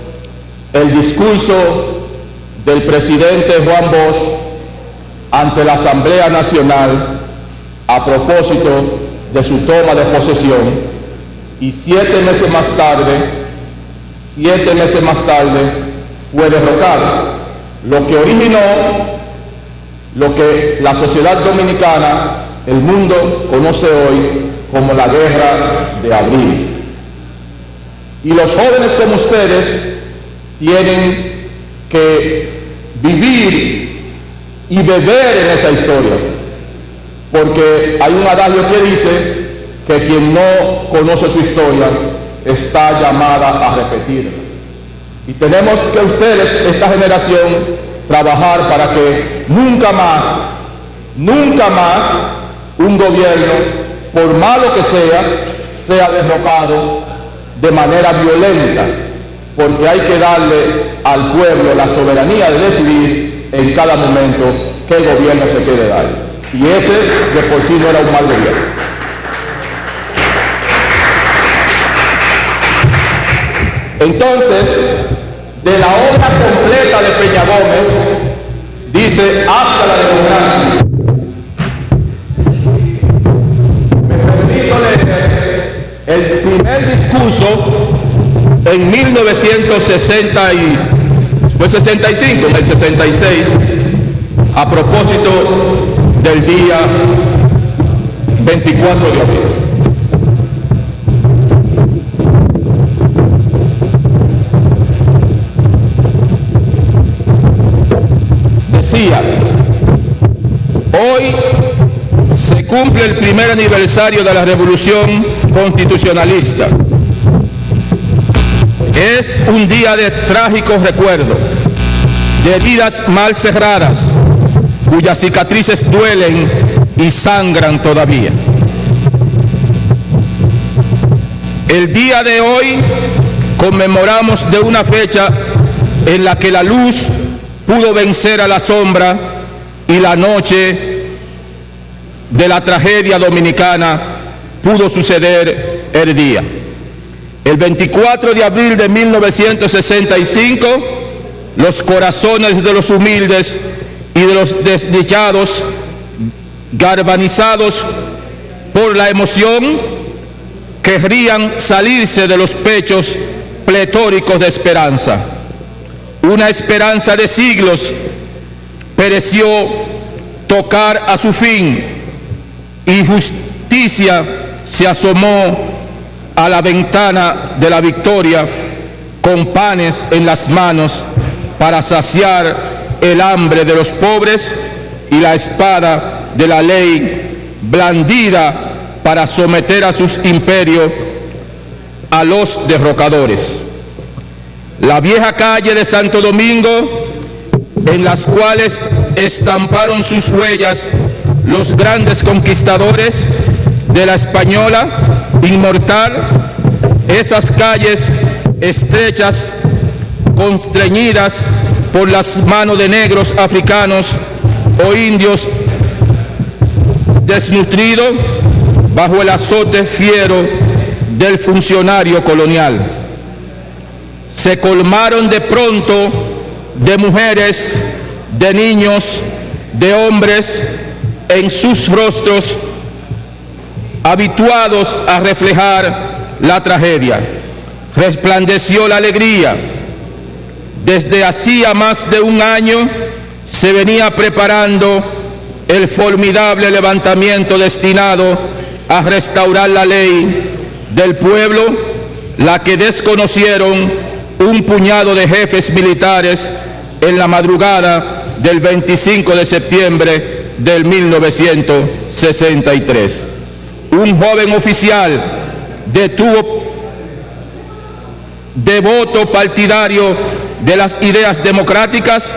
el discurso del presidente Juan Bosch ante la Asamblea Nacional a propósito de su toma de posesión, y 7 meses más tarde fue derrotado, lo que originó lo que la sociedad dominicana, el mundo, conoce hoy como la Guerra de Abril. Y los jóvenes como ustedes tienen que vivir y beber en esa historia, porque hay un adagio que dice que quien no conoce su historia está llamada a repetirla. Y tenemos que ustedes, esta generación, trabajar para que nunca más un gobierno, por malo que sea derrocado de manera violenta, porque hay que darle al pueblo la soberanía de decidir en cada momento qué gobierno se quiere dar. Y ese de por sí no era un mal gobierno. Entonces, de la obra completa de Peña Gómez, dice hasta la democracia. Me permito leer el primer discurso en 1965, en el 66, a propósito del día 24 de abril. Decía: hoy se cumple el primer aniversario de la Revolución Constitucionalista. Es un día de trágico recuerdo, de heridas mal cerradas, cuyas cicatrices duelen y sangran todavía. El día de hoy conmemoramos de una fecha en la que la luz pudo vencer a la sombra y la noche de la tragedia dominicana pudo suceder el día. El 24 de abril de 1965, los corazones de los humildes y de los desdichados, galvanizados por la emoción, querrían salirse de los pechos pletóricos de esperanza. Una esperanza de siglos pereció tocar a su fin, y justicia se asomó a la ventana de la victoria con panes en las manos para saciar el hambre de los pobres y la espada de la ley blandida para someter a sus imperios a los derrocadores. La vieja calle de Santo Domingo, en las cuales estamparon sus huellas los grandes conquistadores de la española inmortal, esas calles estrechas, constreñidas por las manos de negros africanos o indios desnutridos bajo el azote fiero del funcionario colonial. Se colmaron de pronto de mujeres, de niños, de hombres en sus rostros habituados a reflejar la tragedia. Resplandeció la alegría. Desde hacía más de un año se venía preparando el formidable levantamiento destinado a restaurar la ley del pueblo, la que desconocieron un puñado de jefes militares en la madrugada del 25 de septiembre del 1963. Un joven oficial devoto partidario de las ideas democráticas,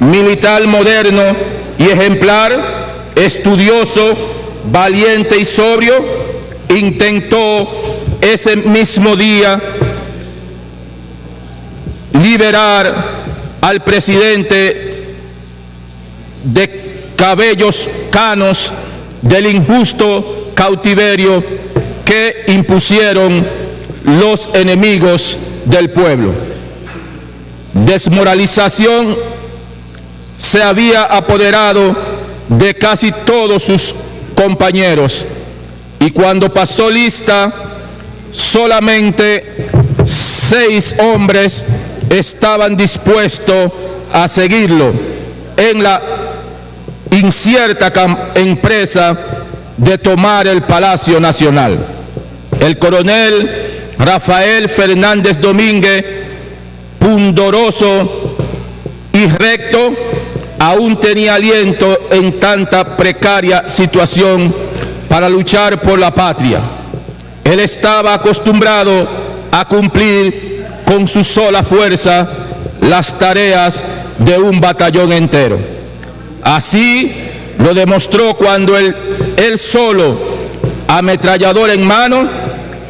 militar moderno y ejemplar, estudioso, valiente y sobrio, intentó ese mismo día liberar al presidente de cabellos canos del injusto cautiverio que impusieron los enemigos del pueblo. Desmoralización se había apoderado de casi todos sus compañeros, y cuando pasó lista, solamente 6 hombres estaban dispuestos a seguirlo en la incierta empresa de tomar el Palacio Nacional. El coronel Rafael Fernández Domínguez, pundoroso y recto, aún tenía aliento en tanta precaria situación para luchar por la patria. Él estaba acostumbrado a cumplir con su sola fuerza las tareas de un batallón entero. Así lo demostró cuando él solo, ametrallador en mano,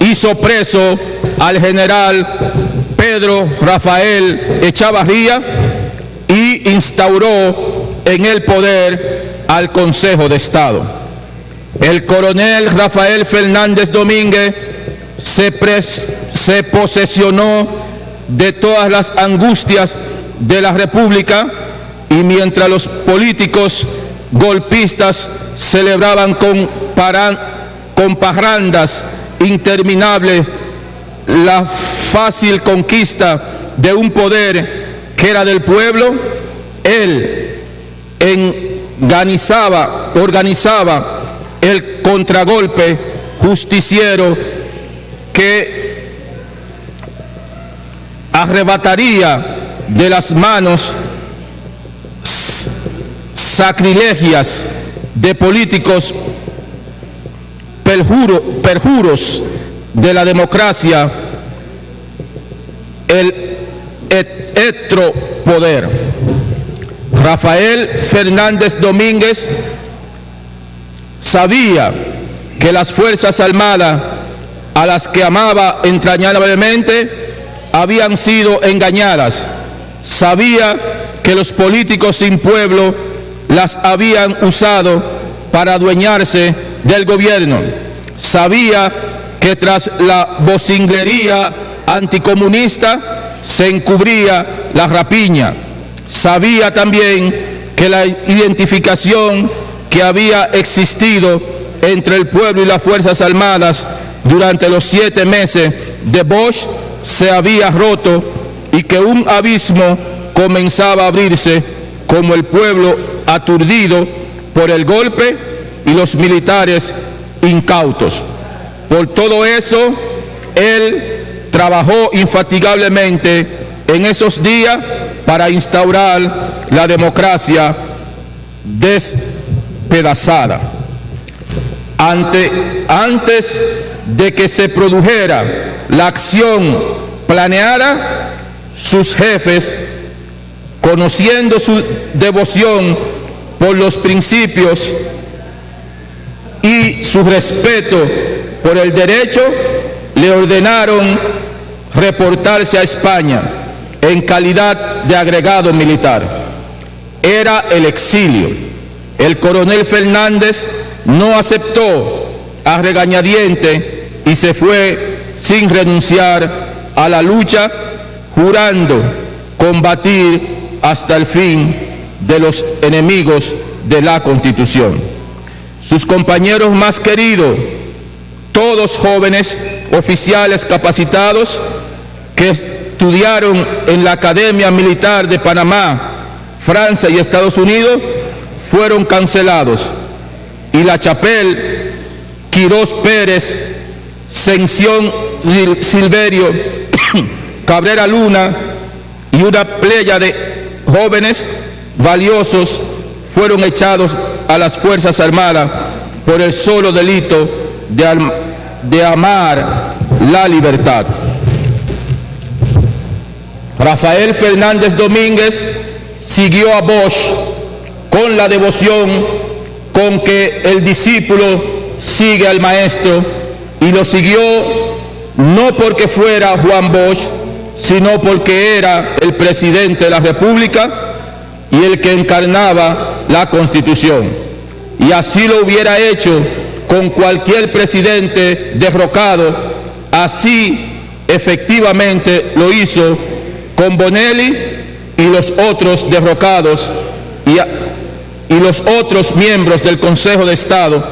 hizo preso al general Pedro Rafael Echavarría y instauró en el poder al Consejo de Estado. El coronel Rafael Fernández Domínguez se posesionó de todas las angustias de la República, y mientras los políticos golpistas celebraban con parrandas interminables la fácil conquista de un poder que era del pueblo, él organizaba el contragolpe justiciero que arrebataría de las manos sacrilegias de políticos perjuros de la democracia el poder. Rafael Fernández Domínguez sabía que las Fuerzas Armadas, a las que amaba entrañablemente, habían sido engañadas. Sabía que los políticos sin pueblo las habían usado para adueñarse del gobierno. Sabía que tras la vocinglería anticomunista se encubría la rapiña. Sabía también que la identificación que había existido entre el pueblo y las Fuerzas Armadas durante los 7 meses de Bosch se había roto, y que un abismo comenzaba a abrirse, como el pueblo aturdido por el golpe y los militares incautos. Por todo eso, él trabajó infatigablemente en esos días para instaurar la democracia despedazada. Antes de que se produjera la acción planeada, sus jefes, conociendo su devoción por los principios y su respeto por el derecho, le ordenaron reportarse a España en calidad de agregado militar. Era el exilio. El coronel Fernández no aceptó a regañadiente y se fue sin renunciar a la lucha, jurando combatir hasta el fin de los enemigos de la Constitución. Sus compañeros más queridos, todos jóvenes oficiales capacitados que estudiaron en la Academia Militar de Panamá, Francia y Estados Unidos, fueron cancelados, y La Chapelle, Quirós Pérez, Sención Silverio, Cabrera Luna y una playa de jóvenes valiosos fueron echados a las Fuerzas Armadas por el solo delito de amar la libertad. Rafael Fernández Domínguez siguió a Bosch con la devoción con que el discípulo sigue al maestro, y lo siguió no porque fuera Juan Bosch, sino porque era el presidente de la República y el que encarnaba la Constitución. Y así lo hubiera hecho con cualquier presidente derrocado. Así efectivamente lo hizo con Bonelli y los otros derrocados y los otros miembros del Consejo de Estado,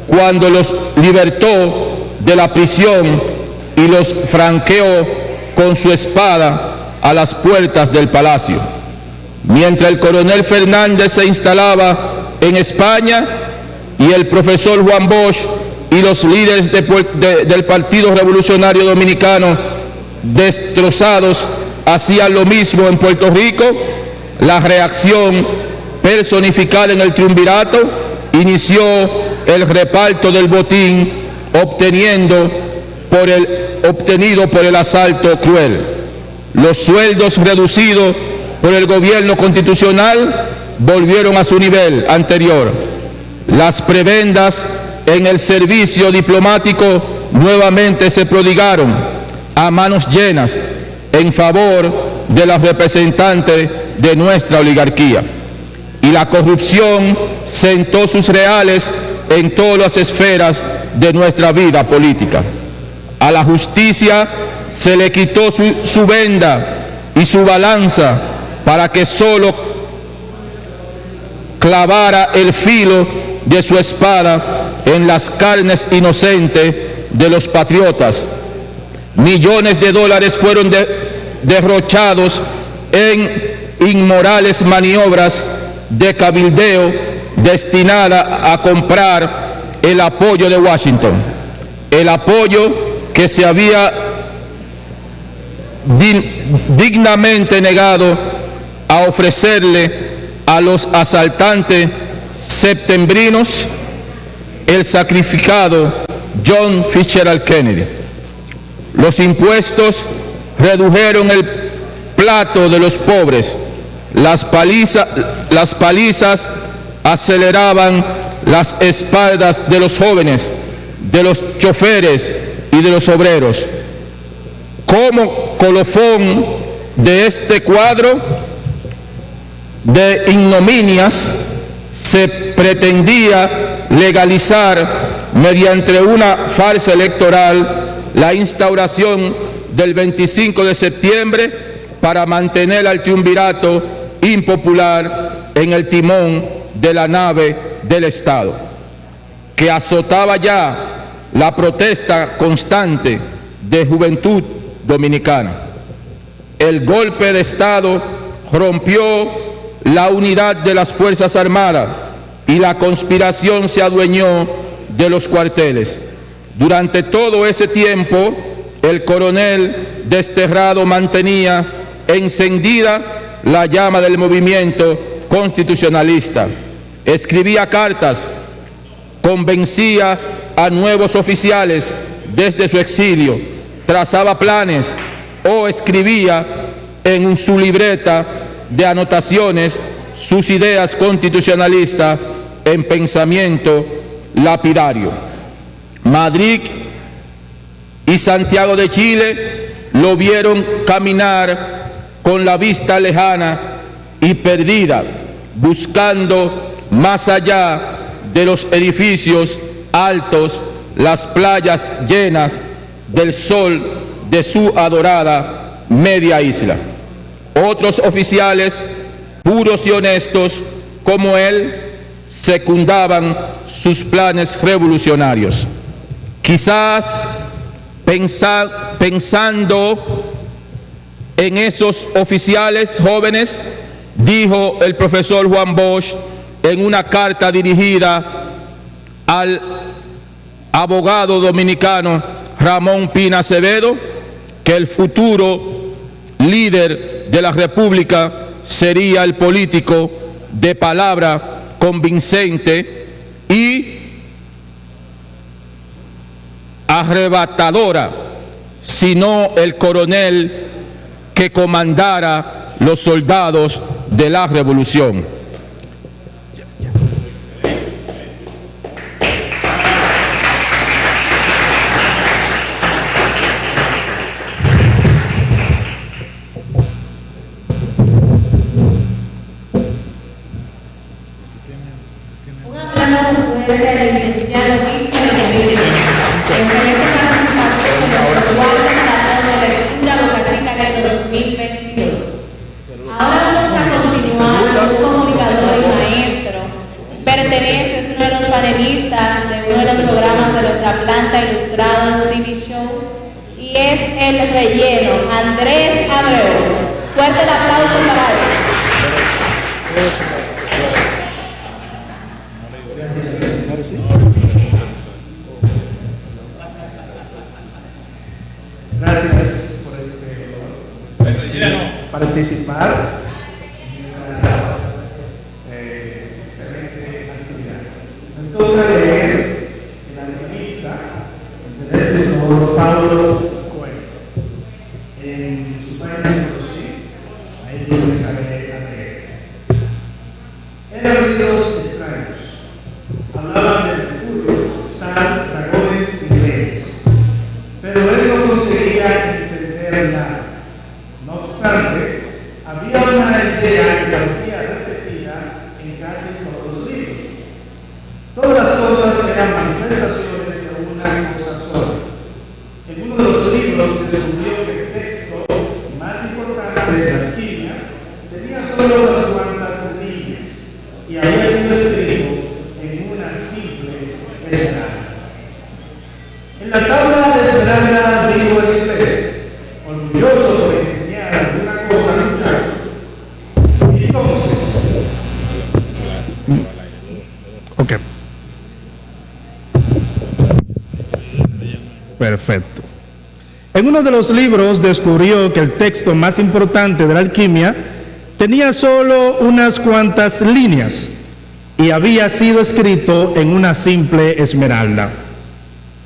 cuando los libertó de la prisión y los franqueó con su espada a las puertas del palacio. Mientras el coronel Fernández se instalaba en España y el profesor Juan Bosch y los líderes del Partido Revolucionario Dominicano destrozados hacían lo mismo en Puerto Rico, la reacción personificada en el triunvirato inició el reparto del botín obtenido por el asalto cruel. Los sueldos reducidos por el gobierno constitucional volvieron a su nivel anterior. Las prebendas en el servicio diplomático nuevamente se prodigaron a manos llenas en favor de los representantes de nuestra oligarquía. Y la corrupción sentó sus reales en todas las esferas de nuestra vida política. A la justicia se le quitó su venda y su balanza para que solo clavara el filo de su espada en las carnes inocentes de los patriotas. Millones de dólares fueron derrochados en inmorales maniobras de cabildeo destinada a comprar el apoyo de Washington, el apoyo que se había dignamente negado a ofrecerle a los asaltantes septembrinos el sacrificado John Fitzgerald Kennedy. Los impuestos redujeron el plato de los pobres, las palizas aceleraban las espaldas de los jóvenes, de los choferes y de los obreros. Como colofón de este cuadro de ignominias, se pretendía legalizar mediante una farsa electoral la instauración del 25 de septiembre para mantener al triunvirato impopular en el timón de la nave del Estado, que azotaba ya la protesta constante de juventud dominicana. El golpe de Estado rompió la unidad de las Fuerzas Armadas y la conspiración se adueñó de los cuarteles. Durante todo ese tiempo, el coronel desterrado mantenía encendida la llama del movimiento constitucionalista. Escribía cartas, convencía a nuevos oficiales desde su exilio, trazaba planes o escribía en su libreta de anotaciones sus ideas constitucionalistas en pensamiento lapidario. Madrid y Santiago de Chile lo vieron caminar con la vista lejana y perdida, buscando más allá de los edificios altos las playas llenas del sol de su adorada media isla. Otros oficiales, puros y honestos como él, secundaban sus planes revolucionarios. Quizás pensando en esos oficiales jóvenes, dijo el profesor Juan Bosch en una carta dirigida al abogado dominicano Ramón Pina Acevedo, que el futuro líder de la República sería el político de palabra convincente y arrebatadora, sino el coronel que comandara los soldados de la revolución. Andrés Abreu. Fuerte el aplauso para él. Gracias por participar en esta excelente actividad. Me toca leer el alquimista del escritor Paulo Coelho. En su página de ahí yo empezaré a leer. Eran libros extraños. Hablaban del Mercurio, sal, dragones y reyes. Pero él no conseguía entender nada. No obstante, había una idea que parecía repetida en casi todos los libros. Todas las cosas eran manifestaciones de una cosa sola. En uno de los libros descubrió que el texto más importante de la alquimia tenía solo unas cuantas líneas y había sido escrito en una simple esmeralda. En la tabla de esmeralda dijo el inglés, orgulloso por enseñar alguna cosa al muchacho. Y entonces, ok. Perfecto. En uno de los libros descubrió que el texto más importante de la alquimia tenía solo unas cuantas líneas y había sido escrito en una simple esmeralda.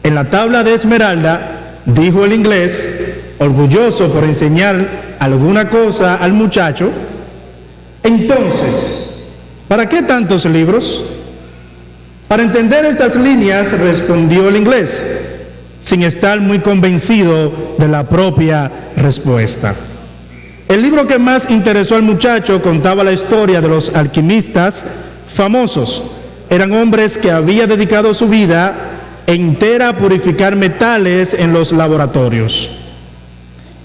En la tabla de esmeralda, dijo el inglés, orgulloso por enseñar alguna cosa al muchacho, entonces, ¿para qué tantos libros? Para entender estas líneas, respondió el inglés, sin estar muy convencido de la propia respuesta. El libro que más interesó al muchacho contaba la historia de los alquimistas famosos. Eran hombres que habían dedicado su vida entera a purificar metales en los laboratorios.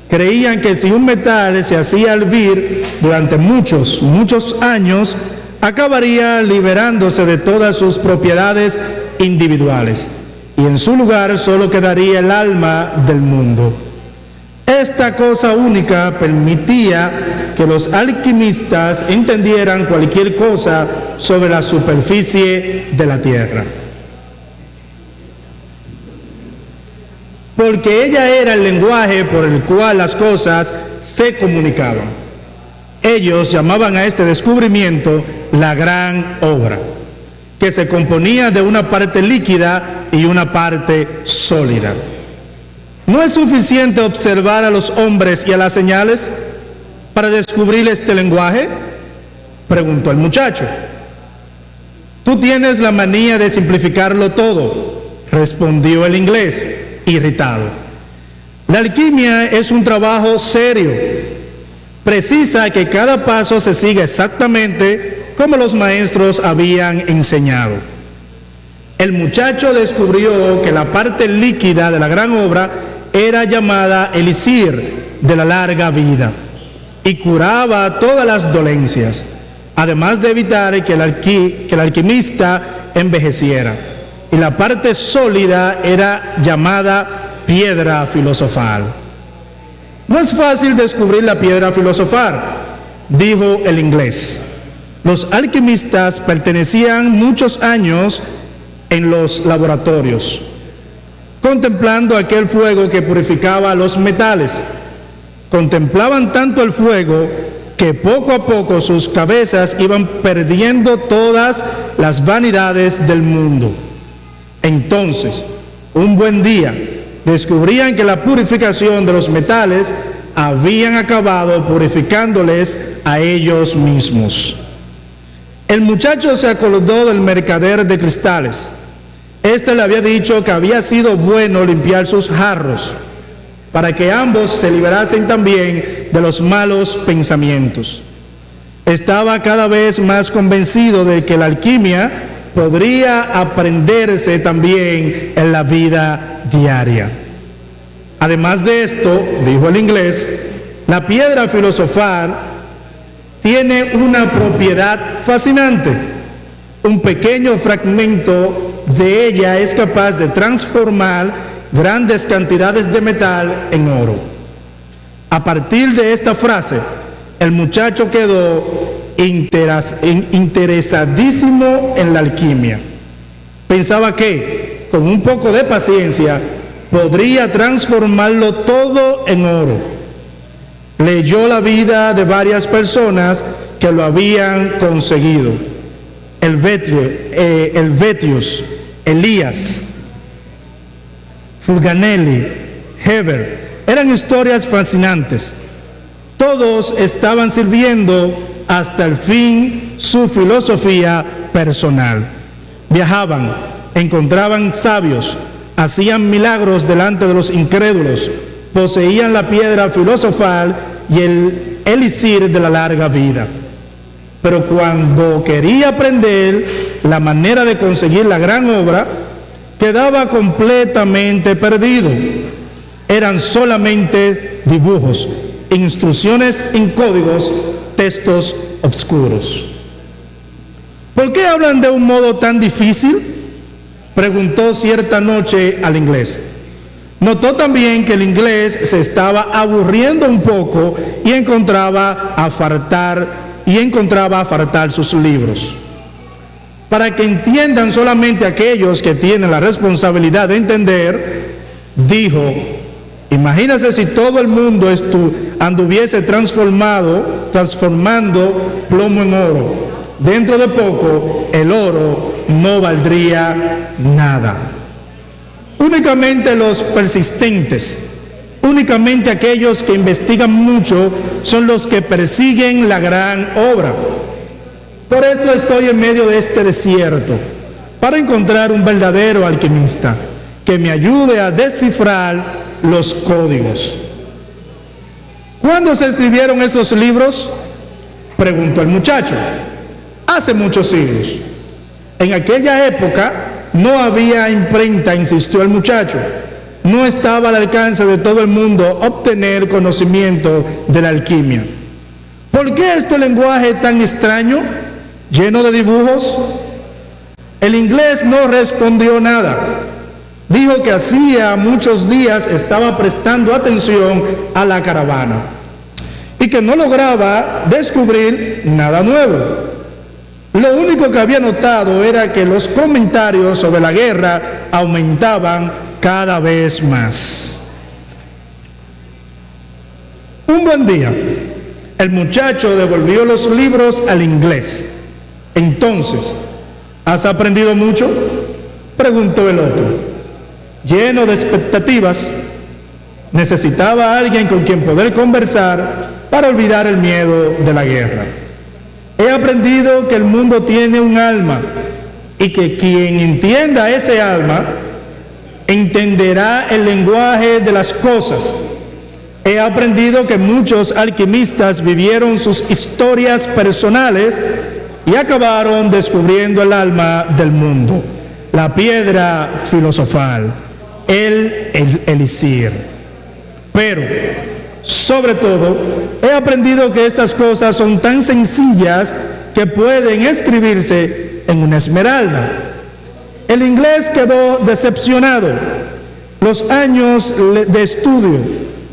Creían que si un metal se hacía hervir durante muchos años, acabaría liberándose de todas sus propiedades individuales y en su lugar solo quedaría el alma del mundo. Esta cosa única permitía que los alquimistas entendieran cualquier cosa sobre la superficie de la tierra. Porque ella era el lenguaje por el cual las cosas se comunicaban. Ellos llamaban a este descubrimiento la gran obra, que se componía de una parte líquida y una parte sólida. ¿No es suficiente observar a los hombres y a las señales para descubrir este lenguaje?, preguntó el muchacho. Tú tienes la manía de simplificarlo todo, respondió el inglés, irritado. La alquimia es un trabajo serio. Precisa que cada paso se siga exactamente como los maestros habían enseñado. El muchacho descubrió que la parte líquida de la gran obra era llamada elixir de la larga vida y curaba todas las dolencias, además de evitar que el alquimista envejeciera. Y la parte sólida era llamada piedra filosofal. No es fácil descubrir la piedra filosofal, dijo el inglés. Los alquimistas pertenecían muchos años en los laboratorios, contemplando aquel fuego que purificaba los metales. Contemplaban tanto el fuego que poco a poco sus cabezas iban perdiendo todas las vanidades del mundo. Entonces, un buen día, descubrían que la purificación de los metales habían acabado purificándoles a ellos mismos. El muchacho se acordó del mercader de cristales. Este le había dicho que había sido bueno limpiar sus jarros, para que ambos se liberasen también de los malos pensamientos. Estaba cada vez más convencido de que la alquimia podría aprenderse también en la vida diaria. Además de esto, dijo el inglés, la piedra filosofal tiene una propiedad fascinante. Un pequeño fragmento de ella es capaz de transformar grandes cantidades de metal en oro. A partir de esta frase, el muchacho quedó interesadísimo en la alquimia. Pensaba que, con un poco de paciencia, podría transformarlo todo en oro. Leyó la vida de varias personas que lo habían conseguido. Helvetius, Elías, Fulganelli, Heber. Eran historias fascinantes. Todos estaban sirviendo hasta el fin su filosofía personal. Viajaban, encontraban sabios, hacían milagros delante de los incrédulos, poseían la piedra filosofal y el elixir de la larga vida. Pero cuando quería aprender la manera de conseguir la gran obra, quedaba completamente perdido. Eran solamente dibujos, instrucciones en códigos, textos oscuros. ¿Por qué hablan de un modo tan difícil?, preguntó cierta noche al inglés. Notó también que el inglés se estaba aburriendo un poco y encontraba a faltar sus libros. Para que entiendan solamente aquellos que tienen la responsabilidad de entender, dijo: imagínense si todo el mundo anduviese transformando plomo en oro. Dentro de poco, el oro no valdría nada. Únicamente los persistentes, únicamente aquellos que investigan mucho, son los que persiguen la gran obra. Por esto estoy en medio de este desierto, para encontrar un verdadero alquimista que me ayude a descifrar los códigos. ¿Cuándo se escribieron estos libros?, preguntó el muchacho. Hace muchos siglos. En aquella época no había imprenta, insistió el muchacho. No estaba al alcance de todo el mundo obtener conocimiento de la alquimia. ¿Por qué este lenguaje tan extraño, lleno de dibujos? El inglés no respondió nada. Dijo que hacía muchos días estaba prestando atención a la caravana y que no lograba descubrir nada nuevo. Lo único que había notado era que los comentarios sobre la guerra aumentaban cada vez más. Un buen día, el muchacho devolvió los libros al inglés. Entonces, ¿has aprendido mucho?, preguntó el otro. Lleno de expectativas, Necesitaba a alguien con quien poder conversar para olvidar el miedo de la guerra. He aprendido que el mundo tiene un alma y que quien entienda ese alma entenderá el lenguaje de las cosas. He aprendido que muchos alquimistas vivieron sus historias personales y acabaron descubriendo el alma del mundo, la piedra filosofal, el elixir. Pero, sobre todo, he aprendido que estas cosas son tan sencillas que pueden escribirse en una esmeralda. El inglés quedó decepcionado. Los años de estudio,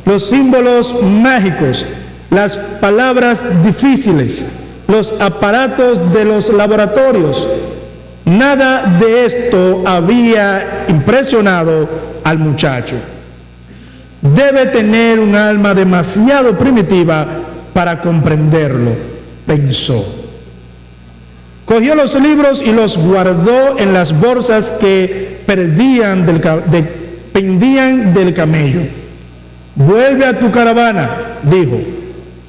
los símbolos mágicos, las palabras difíciles, los aparatos de los laboratorios, nada de esto había impresionado al muchacho. Debe tener un alma demasiado primitiva para comprenderlo, pensó. Cogió los libros y los guardó en las bolsas que pendían del camello. Vuelve a tu caravana, dijo.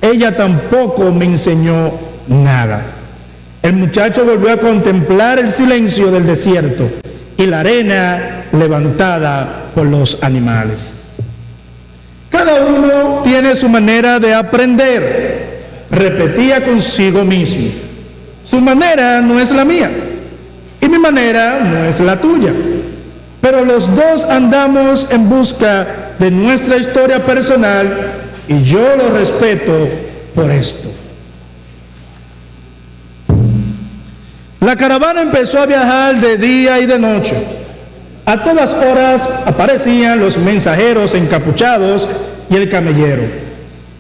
Ella tampoco me enseñó nada. El muchacho volvió a contemplar el silencio del desierto y la arena levantada por los animales. Cada uno tiene su manera de aprender, repetía consigo mismo. Su manera no es la mía y mi manera no es la tuya, pero los dos andamos en busca de nuestra historia personal y yo lo respeto por esto. La caravana empezó a viajar de día y de noche. A todas horas aparecían los mensajeros encapuchados y el camellero,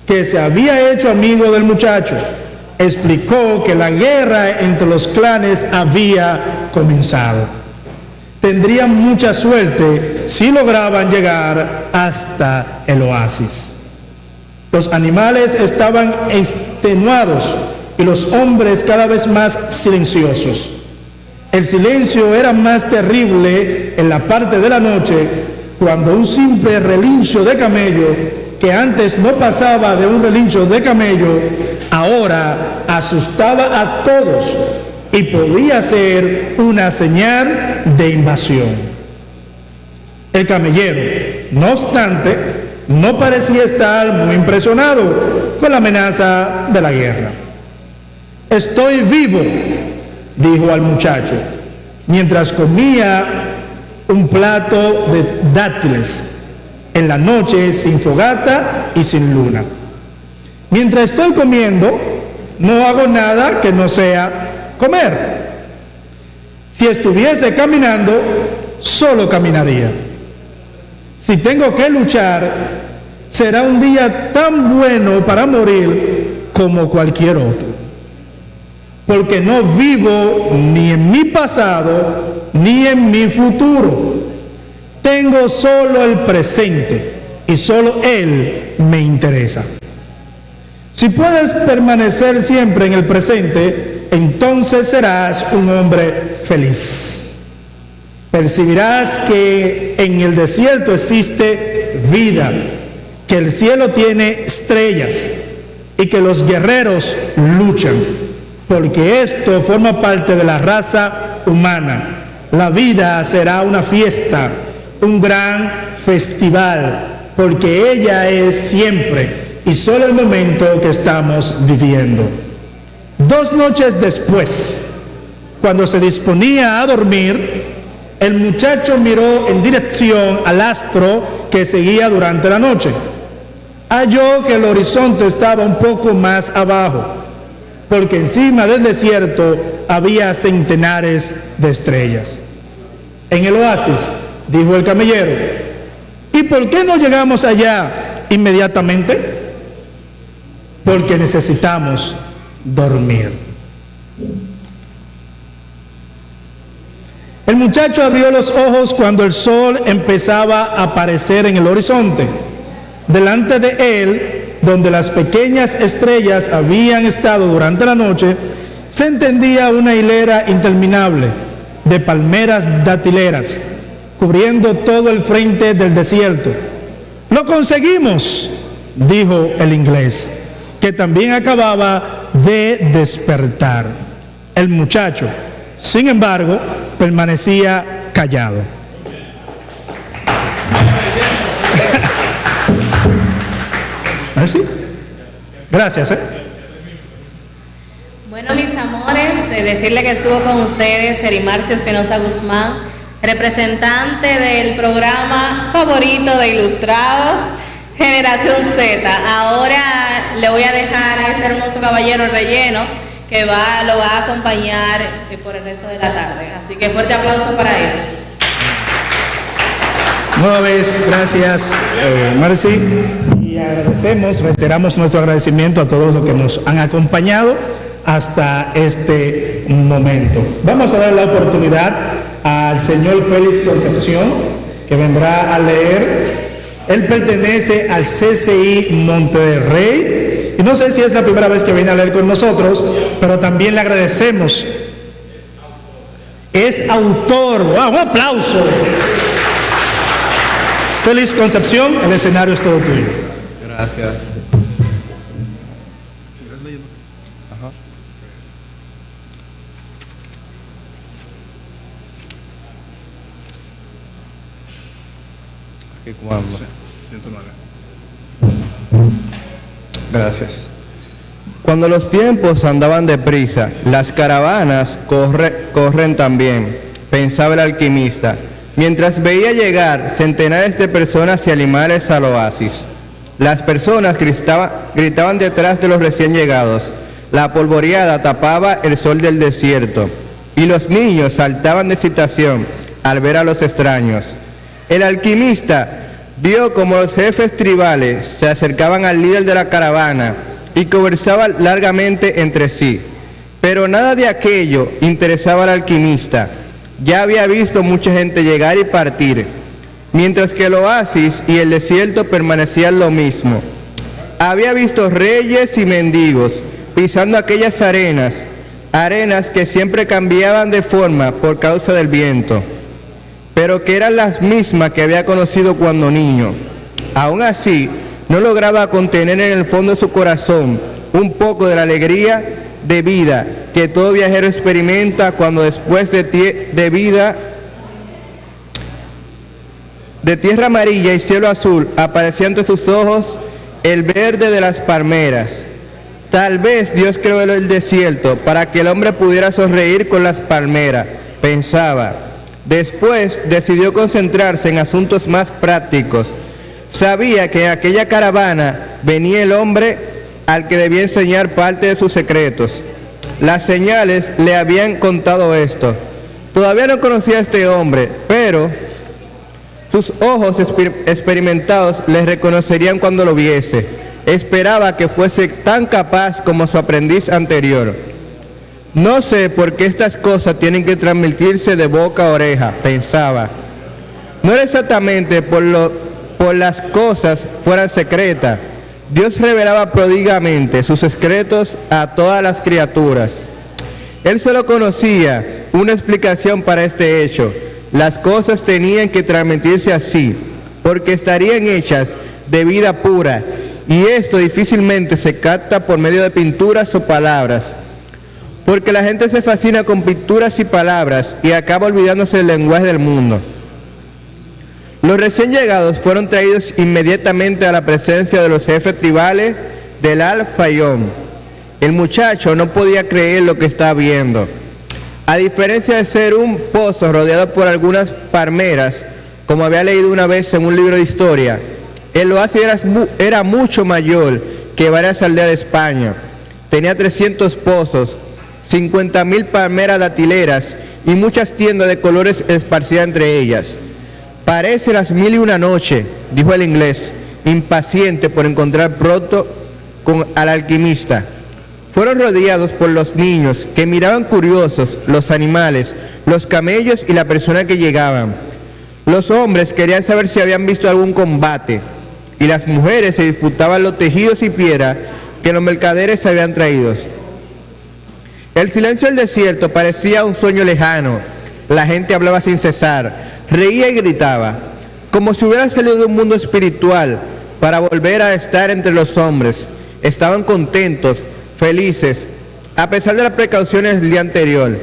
que se había hecho amigo del muchacho, explicó que la guerra entre los clanes había comenzado. Tendrían mucha suerte si lograban llegar hasta el oasis. Los animales estaban extenuados y los hombres cada vez más silenciosos. El silencio era más terrible en la parte de la noche, cuando un simple relincho de camello, que antes no pasaba de un relincho de camello, ahora asustaba a todos y podía ser una señal de invasión. El camellero, no obstante, no parecía estar muy impresionado con la amenaza de la guerra. Estoy vivo, dijo al muchacho, mientras comía un plato de dátiles en la noche sin fogata y sin luna. Mientras estoy comiendo, no hago nada que no sea comer. Si estuviese caminando, solo caminaría. Si tengo que luchar, será un día tan bueno para morir como cualquier otro. Porque no vivo ni en mi pasado ni en mi futuro. Tengo solo el presente y solo él me interesa. Si puedes permanecer siempre en el presente, entonces serás un hombre feliz. Percibirás que en el desierto existe vida, que el cielo tiene estrellas y que los guerreros luchan, porque esto forma parte de la raza humana. La vida será una fiesta, un gran festival, porque ella es siempre y solo el momento que estamos viviendo. 2 noches después, cuando se disponía a dormir, el muchacho miró en dirección al astro que seguía durante la noche. Halló que el horizonte estaba un poco más abajo, porque encima del desierto había centenares de estrellas. En el oasis, dijo el camellero, ¿y por qué no llegamos allá inmediatamente? Porque necesitamos dormir. El muchacho abrió los ojos cuando el sol empezaba a aparecer en el horizonte. Delante de él, donde las pequeñas estrellas habían estado durante la noche, se entendía una hilera interminable de palmeras datileras, cubriendo todo el frente del desierto. Lo conseguimos, dijo el inglés, que también acababa de despertar. El muchacho, sin embargo, permanecía callado. ¿Así? Gracias. Bueno, mis amores, decirle que estuvo con ustedes Erimarcia Espinosa Guzmán, representante del programa favorito de Ilustrados, Generación Z. Ahora le voy a dejar a este hermoso caballero Relleno, que lo va a acompañar por el resto de la tarde. Así que fuerte aplauso para él. Nueva vez, gracias, Marcy. Y agradecemos, reiteramos nuestro agradecimiento a todos los que nos han acompañado hasta este momento. Vamos a dar la oportunidad al señor Félix Concepción, que vendrá a leer. Él pertenece al CCI Monterrey, y no sé si es la primera vez que viene a leer con nosotros, pero también le agradecemos. Es autor. ¡Wow! ¡Un aplauso! Félix Concepción, el escenario es todo tuyo. Gracias. ¿Cuándo? 109. Gracias. Cuando los tiempos andaban deprisa, las caravanas corren también, pensaba el alquimista, mientras veía llegar centenares de personas y animales al oasis. Las personas gritaban detrás de los recién llegados, la polvoreada tapaba el sol del desierto, y los niños saltaban de excitación al ver a los extraños. El alquimista vio como los jefes tribales se acercaban al líder de la caravana y conversaban largamente entre sí. Pero nada de aquello interesaba al alquimista. Ya había visto mucha gente llegar y partir, mientras que el oasis y el desierto permanecían lo mismo. Había visto reyes y mendigos pisando aquellas arenas que siempre cambiaban de forma por causa del viento, pero que eran las mismas que había conocido cuando niño. Aún así, no lograba contener en el fondo de su corazón un poco de la alegría de vida que todo viajero experimenta cuando después de tierra amarilla y cielo azul aparecía ante sus ojos el verde de las palmeras. Tal vez Dios creó el desierto para que el hombre pudiera sonreír con las palmeras, pensaba. Después decidió concentrarse en asuntos más prácticos. Sabía que en aquella caravana venía el hombre al que debía enseñar parte de sus secretos. Las señales le habían contado esto. Todavía no conocía a este hombre, pero sus ojos experimentados le reconocerían cuando lo viese. Esperaba que fuese tan capaz como su aprendiz anterior. No sé por qué estas cosas tienen que transmitirse de boca a oreja, pensaba. No era exactamente por las cosas fueran secretas. Dios revelaba prodigamente sus secretos a todas las criaturas. Él solo conocía una explicación para este hecho. Las cosas tenían que transmitirse así, porque estarían hechas de vida pura, y esto difícilmente se capta por medio de pinturas o palabras. Porque la gente se fascina con pinturas y palabras y acaba olvidándose del lenguaje del mundo. Los recién llegados fueron traídos inmediatamente a la presencia de los jefes tribales del Al-Fayón. El muchacho no podía creer lo que estaba viendo. A diferencia de ser un pozo rodeado por algunas palmeras, como había leído una vez en un libro de historia, el oasis era mucho mayor que varias aldeas de España. Tenía 300 pozos, 50.000 palmeras datileras y muchas tiendas de colores esparcidas entre ellas. Parece las 1001 noche, dijo el inglés, impaciente por encontrar pronto al alquimista. Fueron rodeados por los niños, que miraban curiosos los animales, los camellos y la persona que llegaban. Los hombres querían saber si habían visto algún combate, y las mujeres se disputaban los tejidos y piedras que los mercaderes habían traído. El silencio del desierto parecía un sueño lejano. La gente hablaba sin cesar, reía y gritaba. como si hubiera salido de un mundo espiritual para volver a estar entre los hombres. Estaban contentos, felices, a pesar de las precauciones del día anterior.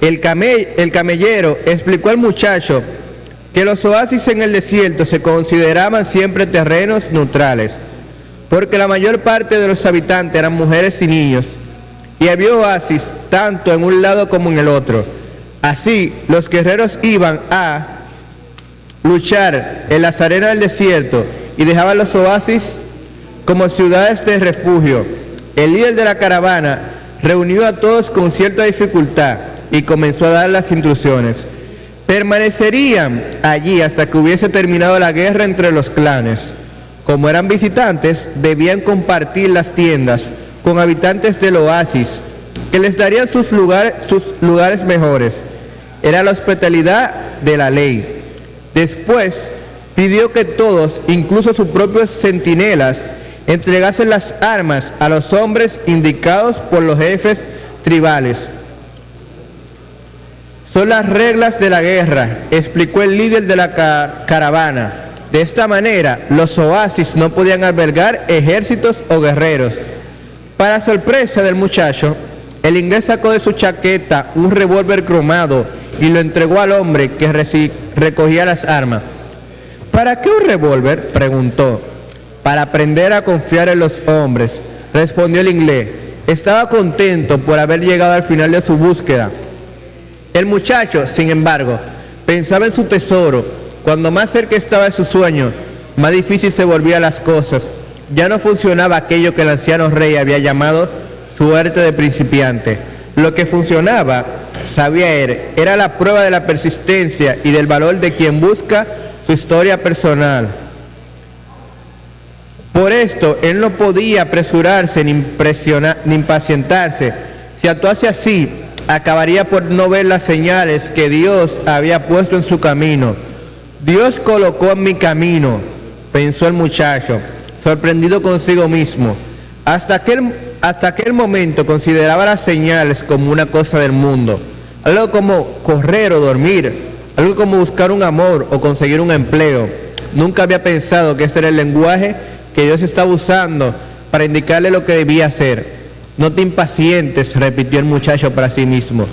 El camellero explicó al muchacho que los oasis en el desierto se consideraban siempre terrenos neutrales, porque la mayor parte de los habitantes eran mujeres y niños, y había oasis tanto en un lado como en el otro. Así, los guerreros iban a luchar en las arenas del desierto y dejaban los oasis como ciudades de refugio. El líder de la caravana reunió a todos con cierta dificultad y comenzó a dar las instrucciones. Permanecerían allí hasta que hubiese terminado la guerra entre los clanes. Como eran visitantes, debían compartir las tiendas con habitantes del oasis, que les darían sus lugares mejores. Era la hospitalidad de la ley. Después pidió que todos, incluso sus propios centinelas, entregasen las armas a los hombres indicados por los jefes tribales. Son las reglas de la guerra, explicó el líder de la caravana. De esta manera, los oasis no podían albergar ejércitos o guerreros. Para sorpresa del muchacho, el inglés sacó de su chaqueta un revólver cromado y lo entregó al hombre que recogía las armas. ¿Para qué un revólver?, preguntó. Para aprender a confiar en los hombres, respondió el inglés. Estaba contento por haber llegado al final de su búsqueda. El muchacho, sin embargo, pensaba en su tesoro. Cuando más cerca estaba de su sueño, más difícil se volvían las cosas. Ya no funcionaba aquello que el anciano rey había llamado suerte de principiante. Lo que funcionaba, sabía él, era la prueba de la persistencia y del valor de quien busca su historia personal. Por esto, él no podía apresurarse ni impacientarse. Si actuase así, acabaría por no ver las señales que Dios había puesto en su camino. Dios colocó en mi camino, pensó el muchacho, sorprendido consigo mismo. Hasta aquel momento consideraba las señales como una cosa del mundo, algo como correr o dormir, algo como buscar un amor o conseguir un empleo. Nunca había pensado que este era el lenguaje que Dios estaba usando para indicarle lo que debía hacer. No te impacientes, repitió el muchacho para sí mismo.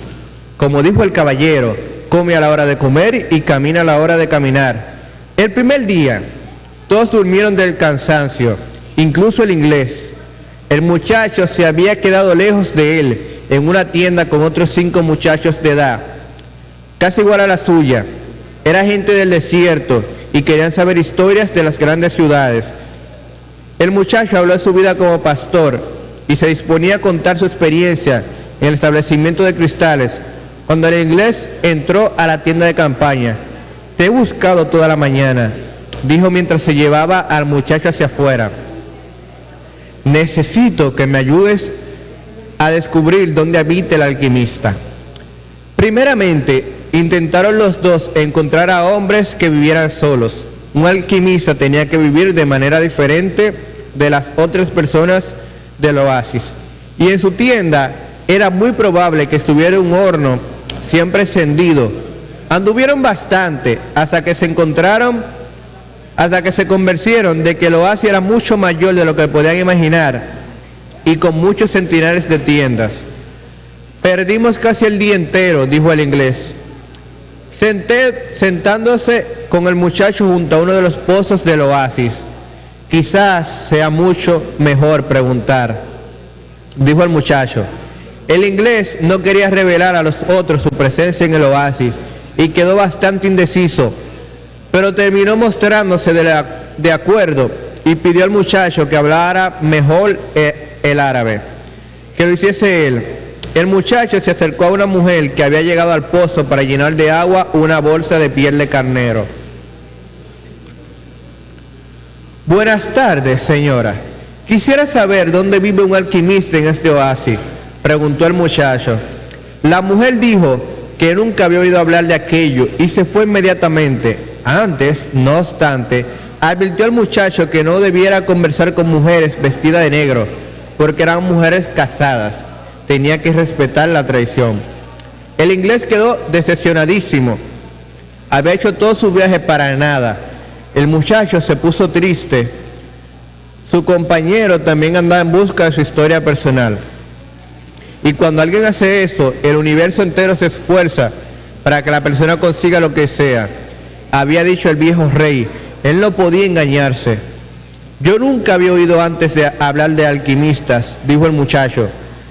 Como dijo el caballero, come a la hora de comer y camina a la hora de caminar. El primer día, todos durmieron del cansancio, incluso el inglés. El muchacho se había quedado lejos de él, en una tienda con otros 5 muchachos de edad, casi igual a la suya. Era gente del desierto y querían saber historias de las grandes ciudades. El muchacho habló de su vida como pastor y se disponía a contar su experiencia en el establecimiento de cristales, cuando el inglés entró a la tienda de campaña. Te he buscado toda la mañana, dijo mientras se llevaba al muchacho hacia afuera. Necesito que me ayudes a descubrir dónde habita el alquimista. Primeramente, intentaron los dos encontrar a hombres que vivieran solos. Un alquimista tenía que vivir de manera diferente de las otras personas del oasis. Y en su tienda era muy probable que estuviera un horno siempre encendido. Anduvieron bastante hasta que se convencieron de que el oasis era mucho mayor de lo que podían imaginar y con muchos centenares de tiendas. Perdimos casi el día entero, dijo el inglés, sentándose con el muchacho junto a uno de los pozos del oasis. Quizás sea mucho mejor preguntar, dijo el muchacho. El inglés no quería revelar a los otros su presencia en el oasis y quedó bastante indeciso, pero terminó mostrándose de acuerdo y pidió al muchacho que hablara mejor el árabe, que lo hiciese él. El muchacho se acercó a una mujer que había llegado al pozo para llenar de agua una bolsa de piel de carnero. Buenas tardes, señora. Quisiera saber dónde vive un alquimista en este oasis, preguntó el muchacho. La mujer dijo que nunca había oído hablar de aquello y se fue inmediatamente. Antes, no obstante, advirtió al muchacho que no debiera conversar con mujeres vestidas de negro, porque eran mujeres casadas. Tenía que respetar la tradición. El inglés quedó decepcionadísimo. Había hecho todo su viaje para nada. El muchacho se puso triste. Su compañero también andaba en busca de su historia personal. Y cuando alguien hace eso, el universo entero se esfuerza para que la persona consiga lo que sea. Había dicho el viejo rey, él no podía engañarse. Yo nunca había oído antes de hablar de alquimistas, dijo el muchacho.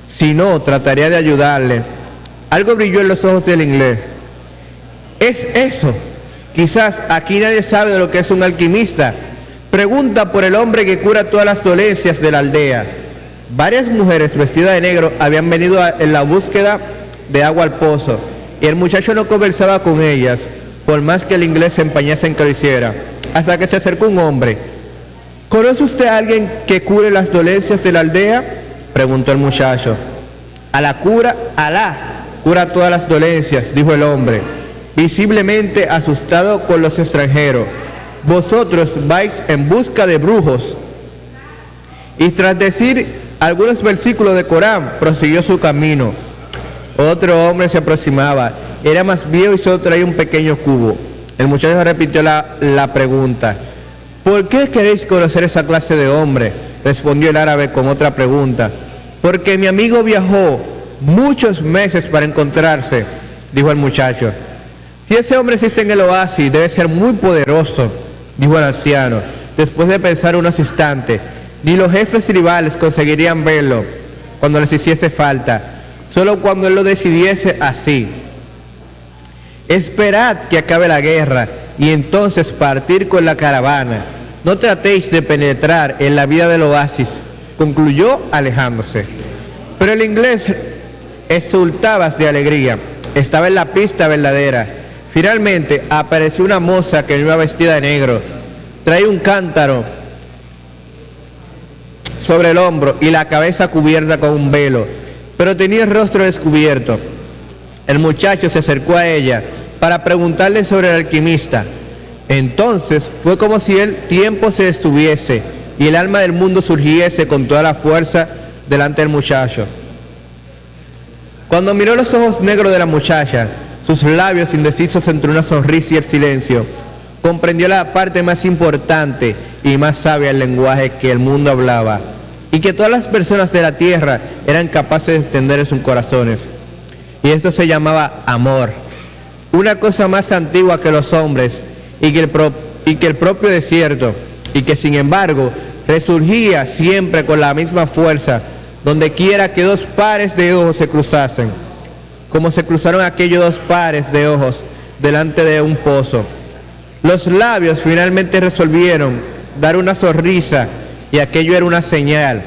Si no, trataría de ayudarle. Algo brilló en los ojos del inglés. Es eso. Quizás aquí nadie sabe de lo que es un alquimista. Pregunta por el hombre que cura todas las dolencias de la aldea. Varias mujeres vestidas de negro habían venido en la búsqueda de agua al pozo, y el muchacho no conversaba con ellas, por más que el inglés se empeñase en que lo hiciera, hasta que se acercó un hombre. ¿Conoce usted a alguien que cure las dolencias de la aldea?, preguntó el muchacho. Alá cura todas las dolencias, dijo el hombre, visiblemente asustado con los extranjeros. Vosotros vais en busca de brujos. Y tras decir algunos versículos de Corán, prosiguió su camino. Otro hombre se aproximaba. Era más viejo y solo traía un pequeño cubo. El muchacho repitió la pregunta. ¿Por qué queréis conocer esa clase de hombre?, respondió el árabe con otra pregunta. Porque mi amigo viajó muchos meses para encontrarse, dijo el muchacho. Si ese hombre existe en el oasis, debe ser muy poderoso, dijo el anciano, después de pensar unos instantes. Ni los jefes tribales conseguirían verlo cuando les hiciese falta, solo cuando él lo decidiese así. Esperad que acabe la guerra y entonces partir con la caravana. No tratéis de penetrar en la vida del oasis, concluyó alejándose. Pero el inglés exultaba de alegría, estaba en la pista verdadera. Finalmente apareció una moza que iba vestida de negro, traía un cántaro sobre el hombro y la cabeza cubierta con un velo, pero tenía el rostro descubierto. El muchacho se acercó a ella para preguntarle sobre el alquimista. Entonces fue como si el tiempo se detuviese y el alma del mundo surgiese con toda la fuerza delante del muchacho. Cuando miró los ojos negros de la muchacha, sus labios indecisos entre una sonrisa y el silencio, comprendió la parte más importante y más sabia del lenguaje que el mundo hablaba, y que todas las personas de la tierra eran capaces de entender en sus corazones. Y esto se llamaba amor, una cosa más antigua que los hombres y que el propio desierto, y que sin embargo resurgía siempre con la misma fuerza donde quiera que dos pares de ojos se cruzasen, como se cruzaron aquellos dos pares de ojos delante de un pozo. Los labios finalmente resolvieron dar una sonrisa, y aquello era una señal,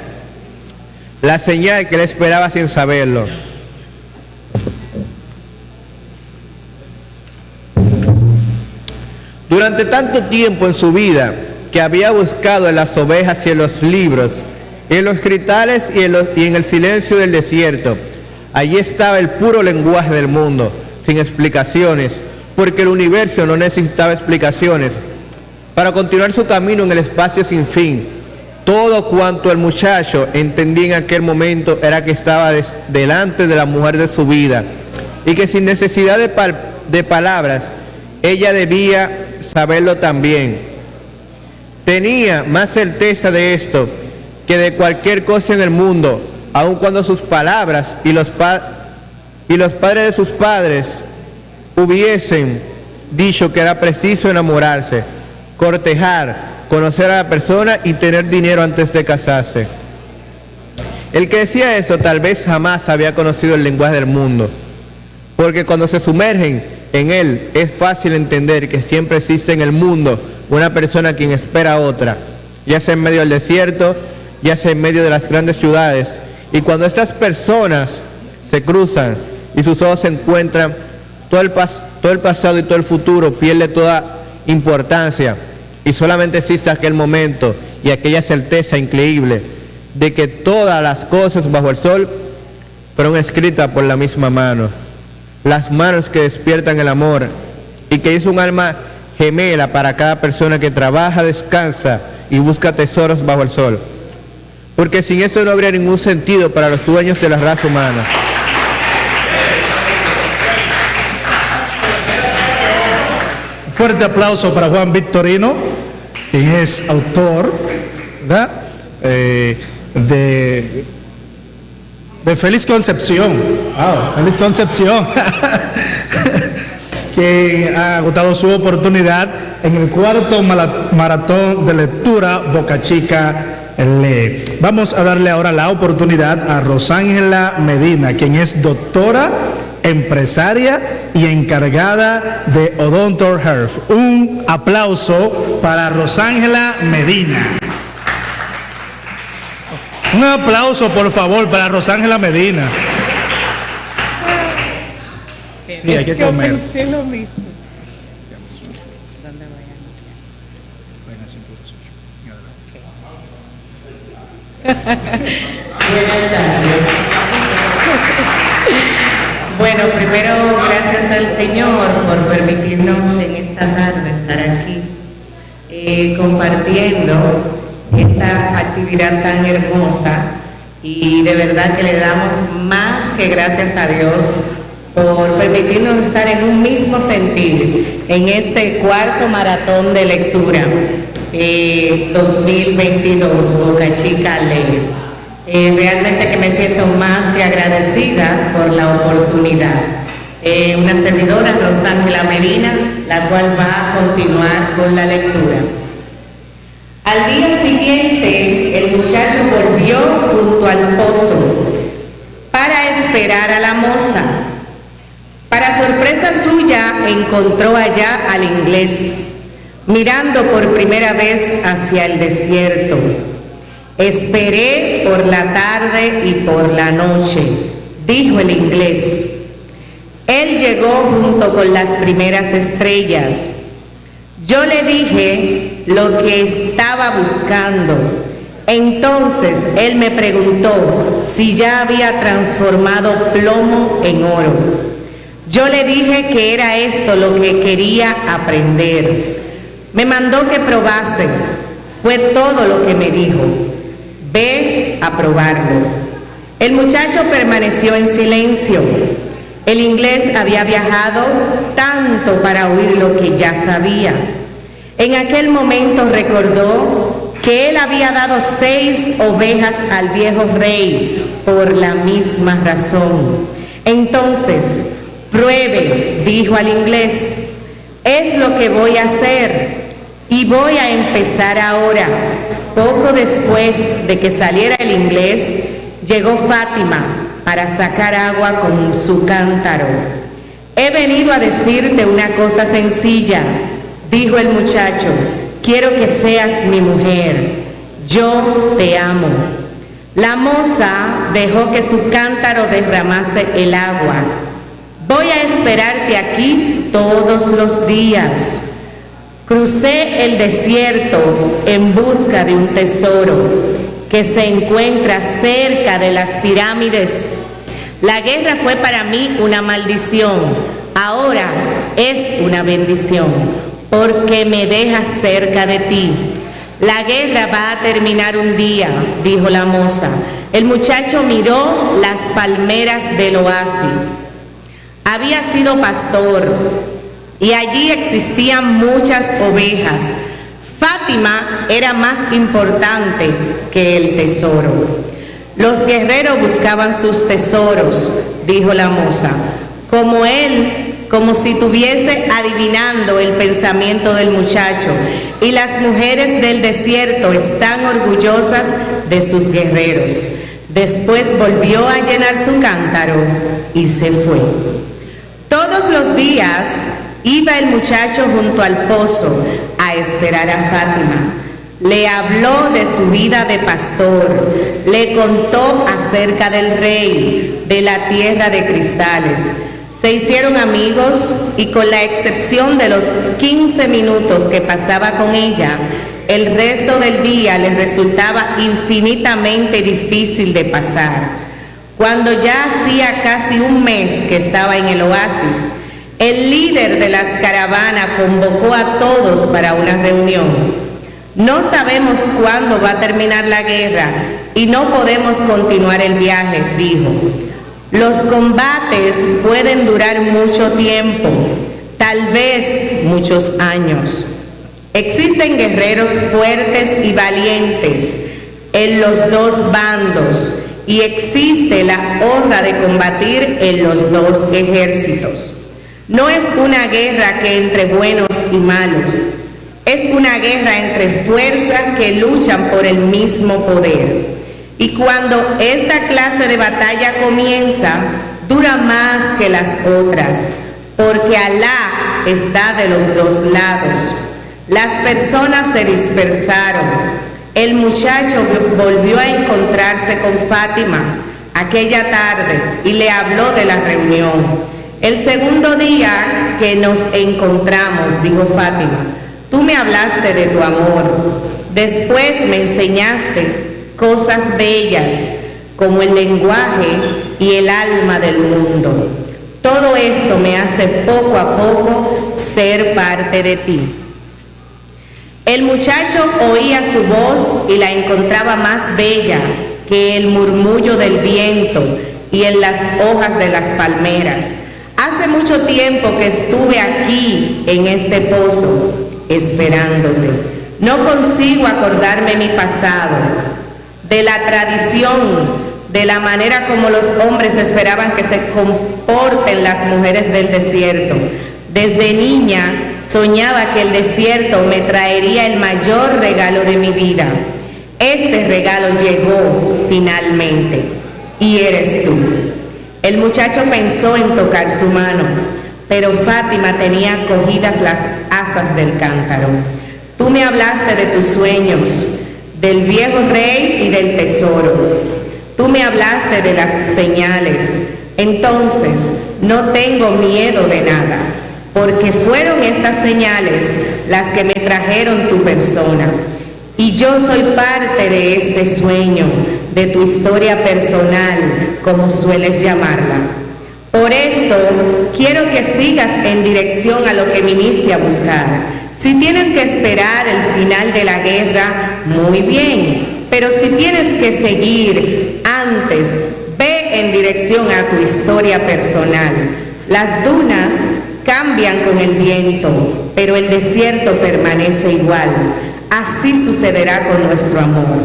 la señal que él esperaba sin saberlo. Durante tanto tiempo en su vida que había buscado en las ovejas y en los libros, en los cristales y en el silencio del desierto, allí estaba el puro lenguaje del mundo, sin explicaciones, porque el universo no necesitaba explicaciones para continuar su camino en el espacio sin fin. Todo cuanto el muchacho entendía en aquel momento era que estaba delante de la mujer de su vida y que sin necesidad de palabras, ella debía saberlo también. Tenía más certeza de esto que de cualquier cosa en el mundo, aun cuando sus palabras y los padres de sus padres hubiesen dicho que era preciso enamorarse, cortejar, conocer a la persona y tener dinero antes de casarse. El que decía eso tal vez jamás había conocido el lenguaje del mundo, porque cuando se sumergen en él es fácil entender que siempre existe en el mundo una persona quien espera a otra, ya sea en medio del desierto, ya sea en medio de las grandes ciudades, y cuando estas personas se cruzan y sus ojos se encuentran, todo el pasado y todo el futuro pierde toda importancia, y solamente existe aquel momento y aquella certeza increíble de que todas las cosas bajo el sol fueron escritas por la misma mano, las manos que despiertan el amor y que es un alma gemela para cada persona que trabaja, descansa y busca tesoros bajo el sol, porque sin eso no habría ningún sentido para los sueños de la raza humana. Fuerte aplauso para Juan Victorino. quien es autor, ¿verdad? De Feliz Concepción. ¡Wow! ¡Feliz Concepción! Que ha agotado su oportunidad en el cuarto maratón de lectura Boca Chica lee. Vamos a darle ahora la oportunidad a Rosángela Medina, quien es doctora, empresaria y encargada de Odontor Health. Un aplauso para Rosángela Medina. Un aplauso, por favor, para Rosángela Medina. Sí, hay que comer. Yo pensé lo mismo. Buenas tardes. Bueno, primero gracias al Señor por permitirnos en esta tarde estar aquí compartiendo esta actividad tan hermosa, y de verdad que le damos más que gracias a Dios por permitirnos estar en un mismo sentir en este cuarto maratón de lectura 2022 Boca Chica lee. Realmente que me siento más que agradecida por la oportunidad. Una servidora, Rosángela Medina, la cual va a continuar con la lectura. Al día siguiente, el muchacho volvió junto al pozo para esperar a la moza. Para sorpresa suya, encontró allá al inglés, mirando por primera vez hacia el desierto. Esperé por la tarde y por la noche, dijo el inglés. Él llegó junto con las primeras estrellas. Yo le dije lo que estaba buscando. Entonces él me preguntó si ya había transformado plomo en oro. Yo le dije que era esto lo que quería aprender. Me mandó que probase. Fue todo lo que me dijo. Ve a probarlo. El muchacho permaneció en silencio. El inglés había viajado tanto para oír lo que ya sabía. En aquel momento recordó que él había dado 6 ovejas al viejo rey por la misma razón. Entonces, pruebe, dijo al inglés, es lo que voy a hacer y voy a empezar ahora. Poco después de que saliera el inglés, llegó Fátima para sacar agua con su cántaro. He venido a decirte una cosa sencilla, dijo el muchacho, quiero que seas mi mujer, yo te amo. La moza dejó que su cántaro derramase el agua. Voy a esperarte aquí todos los días. Crucé el desierto en busca de un tesoro que se encuentra cerca de las pirámides. La guerra fue para mí una maldición, ahora es una bendición, porque me dejas cerca de ti. La guerra va a terminar un día, dijo la moza. El muchacho miró las palmeras del oasis. Había sido pastor y allí existían muchas ovejas. Fátima era más importante que el tesoro. Los guerreros buscaban sus tesoros, dijo la moza, como él, como si estuviese adivinando el pensamiento del muchacho. Y las mujeres del desierto están orgullosas de sus guerreros. Después volvió a llenar su cántaro y se fue. Todos los días iba el muchacho junto al pozo a esperar a Fátima. Le habló de su vida de pastor, le contó acerca del rey, de la tierra de cristales. Se hicieron amigos y con la excepción de los 15 minutos que pasaba con ella, el resto del día le resultaba infinitamente difícil de pasar. Cuando ya hacía casi un mes que estaba en el oasis, el líder de las caravanas convocó a todos para una reunión. No sabemos cuándo va a terminar la guerra y no podemos continuar el viaje, dijo. Los combates pueden durar mucho tiempo, tal vez muchos años. Existen guerreros fuertes y valientes en los dos bandos y existe la honra de combatir en los dos ejércitos. No es una guerra que entre buenos y malos, es una guerra entre fuerzas que luchan por el mismo poder. Y cuando esta clase de batalla comienza, dura más que las otras, porque Alá está de los dos lados. Las personas se dispersaron. El muchacho volvió a encontrarse con Fátima aquella tarde y le habló de la reunión. El segundo día que nos encontramos, dijo Fátima, tú me hablaste de tu amor. Después me enseñaste cosas bellas como el lenguaje y el alma del mundo. Todo esto me hace poco a poco ser parte de ti. El muchacho oía su voz y la encontraba más bella que el murmullo del viento y en las hojas de las palmeras. Hace mucho tiempo que estuve aquí en este pozo esperándote. No consigo acordarme mi pasado, de la tradición, de la manera como los hombres esperaban que se comporten las mujeres del desierto. Desde niña soñaba que el desierto me traería el mayor regalo de mi vida. Este regalo llegó finalmente y eres tú. El muchacho pensó en tocar su mano, pero Fátima tenía cogidas las asas del cántaro. Tú me hablaste de tus sueños, del viejo rey y del tesoro. Tú me hablaste de las señales. Entonces no tengo miedo de nada, porque fueron estas señales las que me trajeron tu persona. Y yo soy parte de este sueño, de tu historia personal, como sueles llamarla. Por esto, quiero que sigas en dirección a lo que viniste a buscar. Si tienes que esperar el final de la guerra, muy bien. Pero si tienes que seguir antes, ve en dirección a tu historia personal. Las dunas cambian con el viento, pero el desierto permanece igual. Así sucederá con nuestro amor.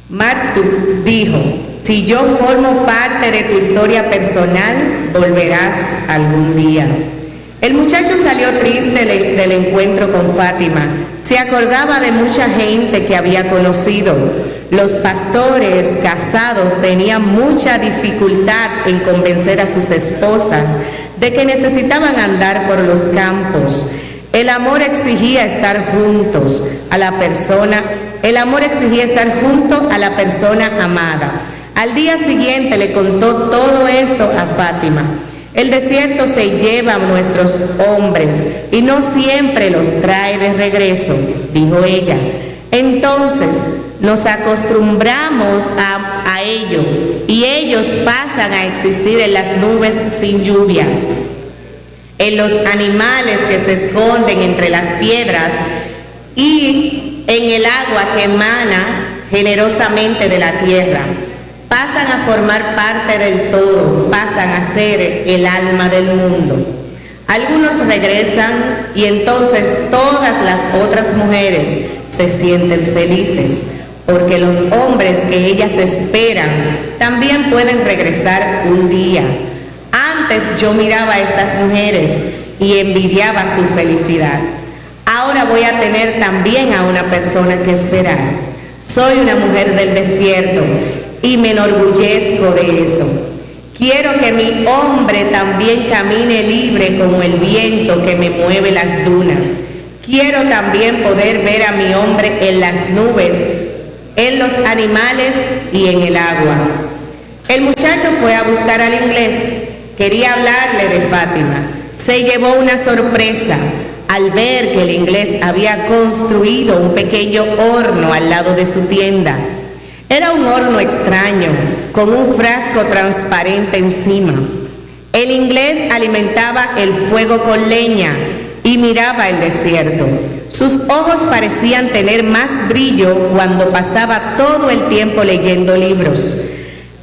Maktub dijo, si yo formo parte de tu historia personal, volverás algún día. El muchacho salió triste del encuentro con Fátima. Se acordaba de mucha gente que había conocido. Los pastores casados tenían mucha dificultad en convencer a sus esposas de que necesitaban andar por los campos. El amor exigía estar juntos a la persona, junto a la persona amada. Al día siguiente le contó todo esto a Fátima. El desierto se lleva a nuestros hombres y no siempre los trae de regreso, dijo ella. Entonces nos acostumbramos a ello y ellos pasan a existir en las nubes sin lluvia, en los animales que se esconden entre las piedras y en el agua que emana generosamente de la tierra. Pasan a formar parte del todo, pasan a ser el alma del mundo. Algunos regresan y entonces todas las otras mujeres se sienten felices, porque los hombres que ellas esperan también pueden regresar un día. Antes yo miraba a estas mujeres y envidiaba su felicidad. Ahora voy a tener también a una persona que esperar. Soy una mujer del desierto y me enorgullezco de eso. Quiero que mi hombre también camine libre como el viento que me mueve las dunas. Quiero también poder ver a mi hombre en las nubes, en los animales y en el agua. El muchacho fue a buscar al inglés. Quería hablarle de Fátima. Se llevó una sorpresa al ver que el inglés había construido un pequeño horno al lado de su tienda. Era un horno extraño, con un frasco transparente encima. El inglés alimentaba el fuego con leña y miraba el desierto. Sus ojos parecían tener más brillo cuando pasaba todo el tiempo leyendo libros.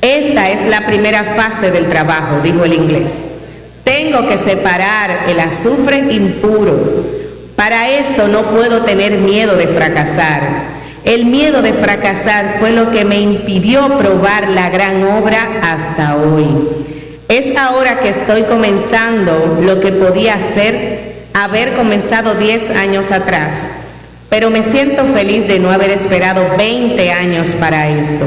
Esta es la primera fase del trabajo, dijo el inglés. Tengo que separar el azufre impuro Para esto no puedo tener miedo de fracasar. El miedo de fracasar fue lo que me impidió probar la gran obra hasta hoy. Es ahora que estoy comenzando lo que podía haber comenzado 10 años atrás, pero me siento feliz de no haber esperado 20 años para esto.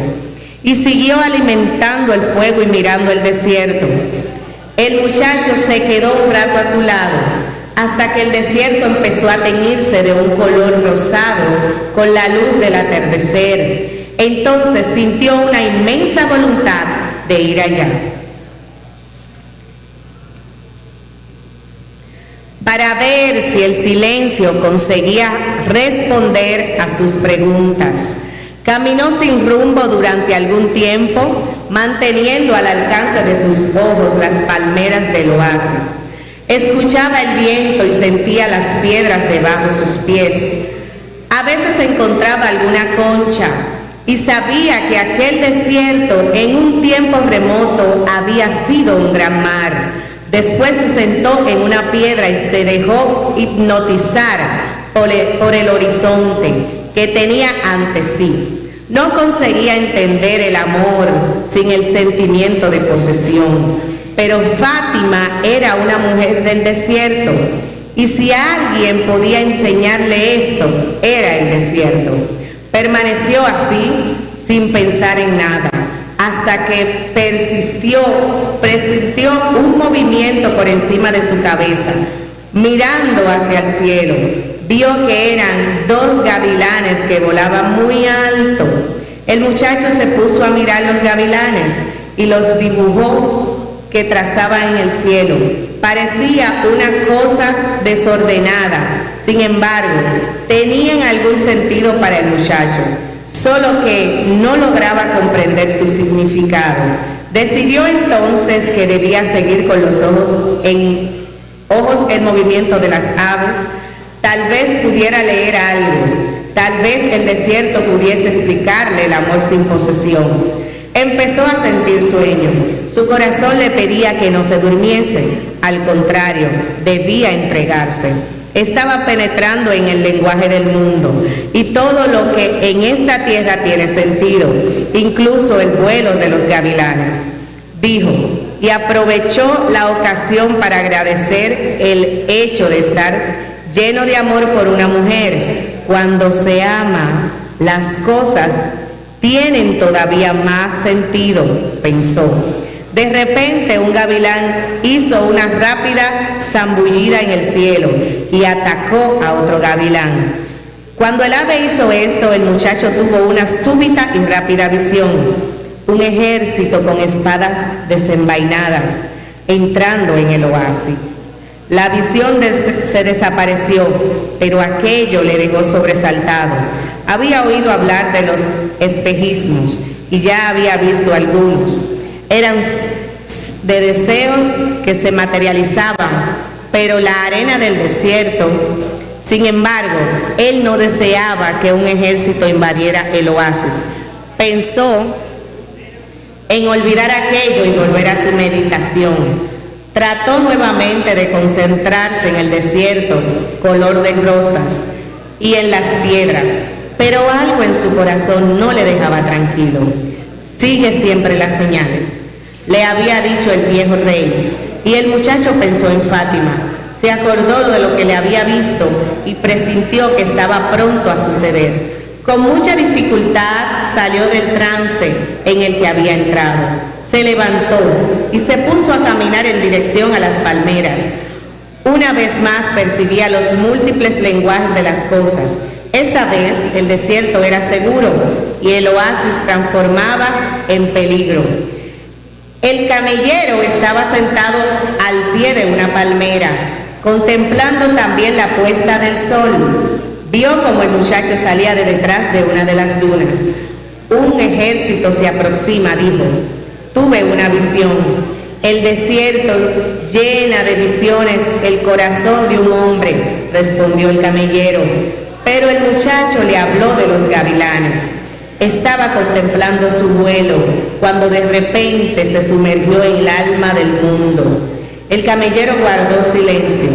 Y siguió alimentando el fuego y mirando el desierto. El muchacho se quedó un rato a su lado, hasta que el desierto empezó a teñirse de un color rosado con la luz del atardecer. Entonces sintió una inmensa voluntad de ir allá, para ver si el silencio conseguía responder a sus preguntas. Caminó sin rumbo durante algún tiempo, manteniendo al alcance de sus ojos las palmeras del oasis. Escuchaba el viento y sentía las piedras debajo de sus pies. A veces encontraba alguna concha y sabía que aquel desierto en un tiempo remoto había sido un gran mar. Después se sentó en una piedra y se dejó hipnotizar por el horizonte que tenía ante sí. No conseguía entender el amor sin el sentimiento de posesión, pero Fátima era una mujer del desierto, y si alguien podía enseñarle esto, era el desierto. Permaneció así, sin pensar en nada, hasta que presintió un movimiento por encima de su cabeza. Mirando hacia el cielo, vio que eran 2 gavilanes que volaban muy alto. El muchacho se puso a mirar los gavilanes y los dibujó que trazaban en el cielo. Parecía una cosa desordenada, sin embargo, tenían algún sentido para el muchacho, solo que no lograba comprender su significado. Decidió entonces que debía seguir con los ojos el movimiento de las aves. Tal vez pudiera leer algo, tal vez el desierto pudiese explicarle el amor sin posesión. Empezó a sentir sueño. Su corazón le pedía que no se durmiese. Al contrario, debía entregarse. Estaba penetrando en el lenguaje del mundo y todo lo que en esta tierra tiene sentido, incluso el vuelo de los gavilanes. Dijo, y aprovechó la ocasión para agradecer el hecho de estar lleno de amor por una mujer. Cuando se ama, las cosas tienen todavía más sentido, pensó. De repente un gavilán hizo una rápida zambullida en el cielo y atacó a otro gavilán. Cuando el ave hizo esto, el muchacho tuvo una súbita y rápida visión. Un ejército con espadas desenvainadas entrando en el oasis. La visión se desapareció, pero aquello le dejó sobresaltado. Había oído hablar de los espejismos y ya había visto algunos. Eran de deseos que se materializaban, pero la arena del desierto. Sin embargo, él no deseaba que un ejército invadiera el oasis. Pensó en olvidar aquello y volver a su meditación. Trató nuevamente de concentrarse en el desierto, color de rosas, y en las piedras, pero algo en su corazón no le dejaba tranquilo. Sigue siempre las señales, le había dicho el viejo rey, y el muchacho pensó en Fátima. Se acordó de lo que le había visto y presintió que estaba pronto a suceder. Con mucha dificultad salió del trance en el que había entrado. Se levantó y se puso a caminar en dirección a las palmeras. Una vez más percibía los múltiples lenguajes de las cosas. Esta vez el desierto era seguro y el oasis transformaba en peligro. El camellero estaba sentado al pie de una palmera, contemplando también la puesta del sol. Vio como el muchacho salía de detrás de una de las dunas. Un ejército se aproxima, dijo. Tuve una visión. El desierto llena de visiones el corazón de un hombre, respondió el camellero. Pero el muchacho le habló de los gavilanes. Estaba contemplando su vuelo cuando de repente se sumergió en el alma del mundo. El camellero guardó silencio.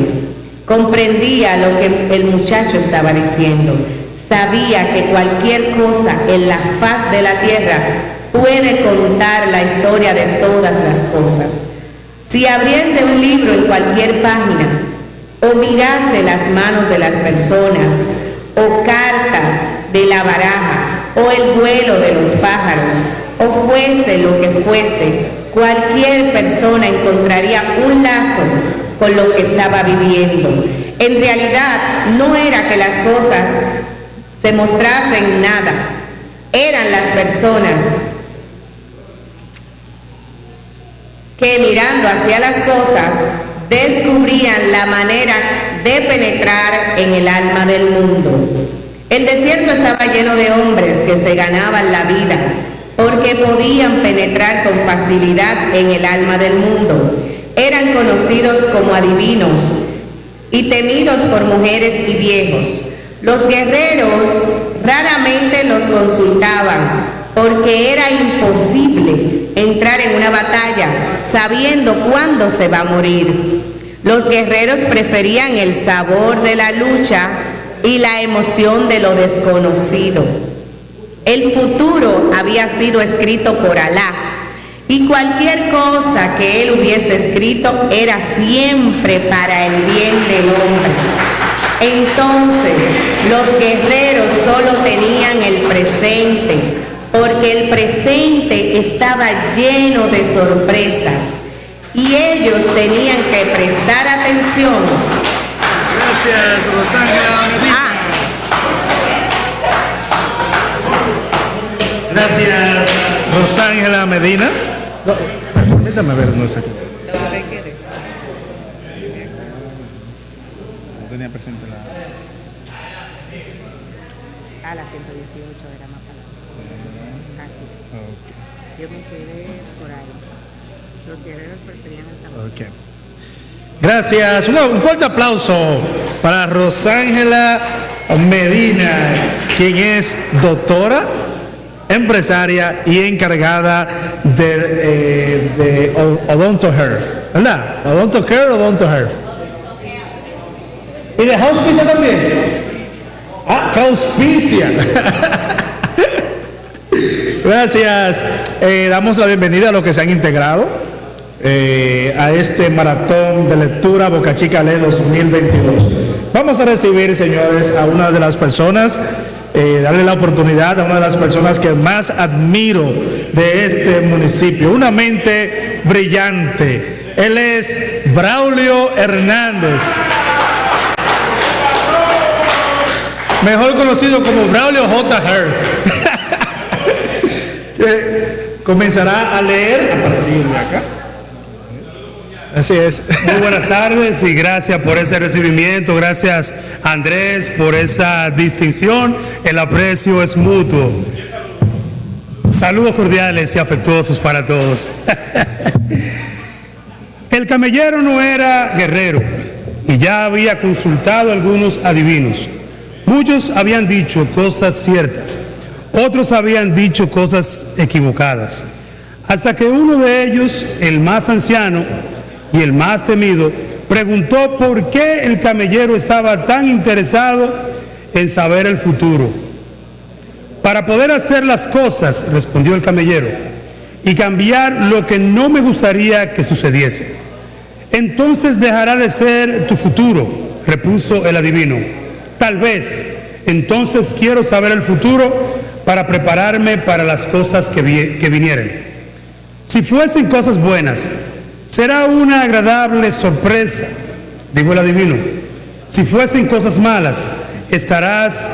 Comprendía lo que el muchacho estaba diciendo. Sabía que cualquier cosa en la faz de la tierra puede contar la historia de todas las cosas. Si abriese un libro en cualquier página, o mirase las manos de las personas, o cartas de la baraja, o el vuelo de los pájaros, o fuese lo que fuese, cualquier persona encontraría un lazo con lo que estaba viviendo. En realidad, no era que las cosas se mostrasen nada, eran las personas que mirando hacia las cosas descubrían la manera de penetrar en el alma del mundo. El desierto estaba lleno de hombres que se ganaban la vida porque podían penetrar con facilidad en el alma del mundo. Eran conocidos como adivinos y temidos por mujeres y viejos. Los guerreros raramente los consultaban porque era imposible entrar en una batalla sabiendo cuándo se va a morir. Los guerreros preferían el sabor de la lucha y la emoción de lo desconocido. El futuro había sido escrito por Alá y cualquier cosa que él hubiese escrito era siempre para el bien del hombre. Entonces, los guerreros solo tenían el presente, porque el presente estaba lleno de sorpresas y ellos tenían que prestar atención. Gracias, Rosángela Medina. Gracias, Rosángela Medina. Permítame ver, no sé. No tenía presente la... A la 118 era más para aquí. Okay. Yo me quedé por ahí. Los guerreros preferían el sabor. Okay. Gracias. Un fuerte aplauso para Rosángela Medina, quien es doctora, empresaria y encargada de Odonto Hair, ¿verdad? Odonto Care, Odonto Hair. ¿Y de auspicia también? Ah, que auspicia. Gracias. Damos la bienvenida a los que se han integrado a este maratón de lectura Boca Chica Lee 2022. Vamos a recibir, señores, a una de las personas, darle la oportunidad a una de las personas que más admiro de este municipio, una mente brillante. Él es Braulio Hernández, mejor conocido como Braulio J. Heard. Comenzará a leer a partir de acá. Así es. Muy buenas tardes y gracias por ese recibimiento. Gracias, Andrés, por esa distinción. El aprecio es mutuo. Saludos cordiales y afectuosos para todos. El camellero no era guerrero y ya había consultado a algunos adivinos. Muchos habían dicho cosas ciertas, otros habían dicho cosas equivocadas, hasta que uno de ellos, el más anciano y el más temido, preguntó por qué el camellero estaba tan interesado en saber el futuro. Para poder hacer las cosas, respondió el camellero, y cambiar lo que no me gustaría que sucediese. Entonces dejará de ser tu futuro, repuso el adivino. Tal vez, entonces quiero saber el futuro para prepararme para las cosas que vinieren. Si fuesen cosas buenas, será una agradable sorpresa, dijo el adivino. Si fuesen cosas malas, estarás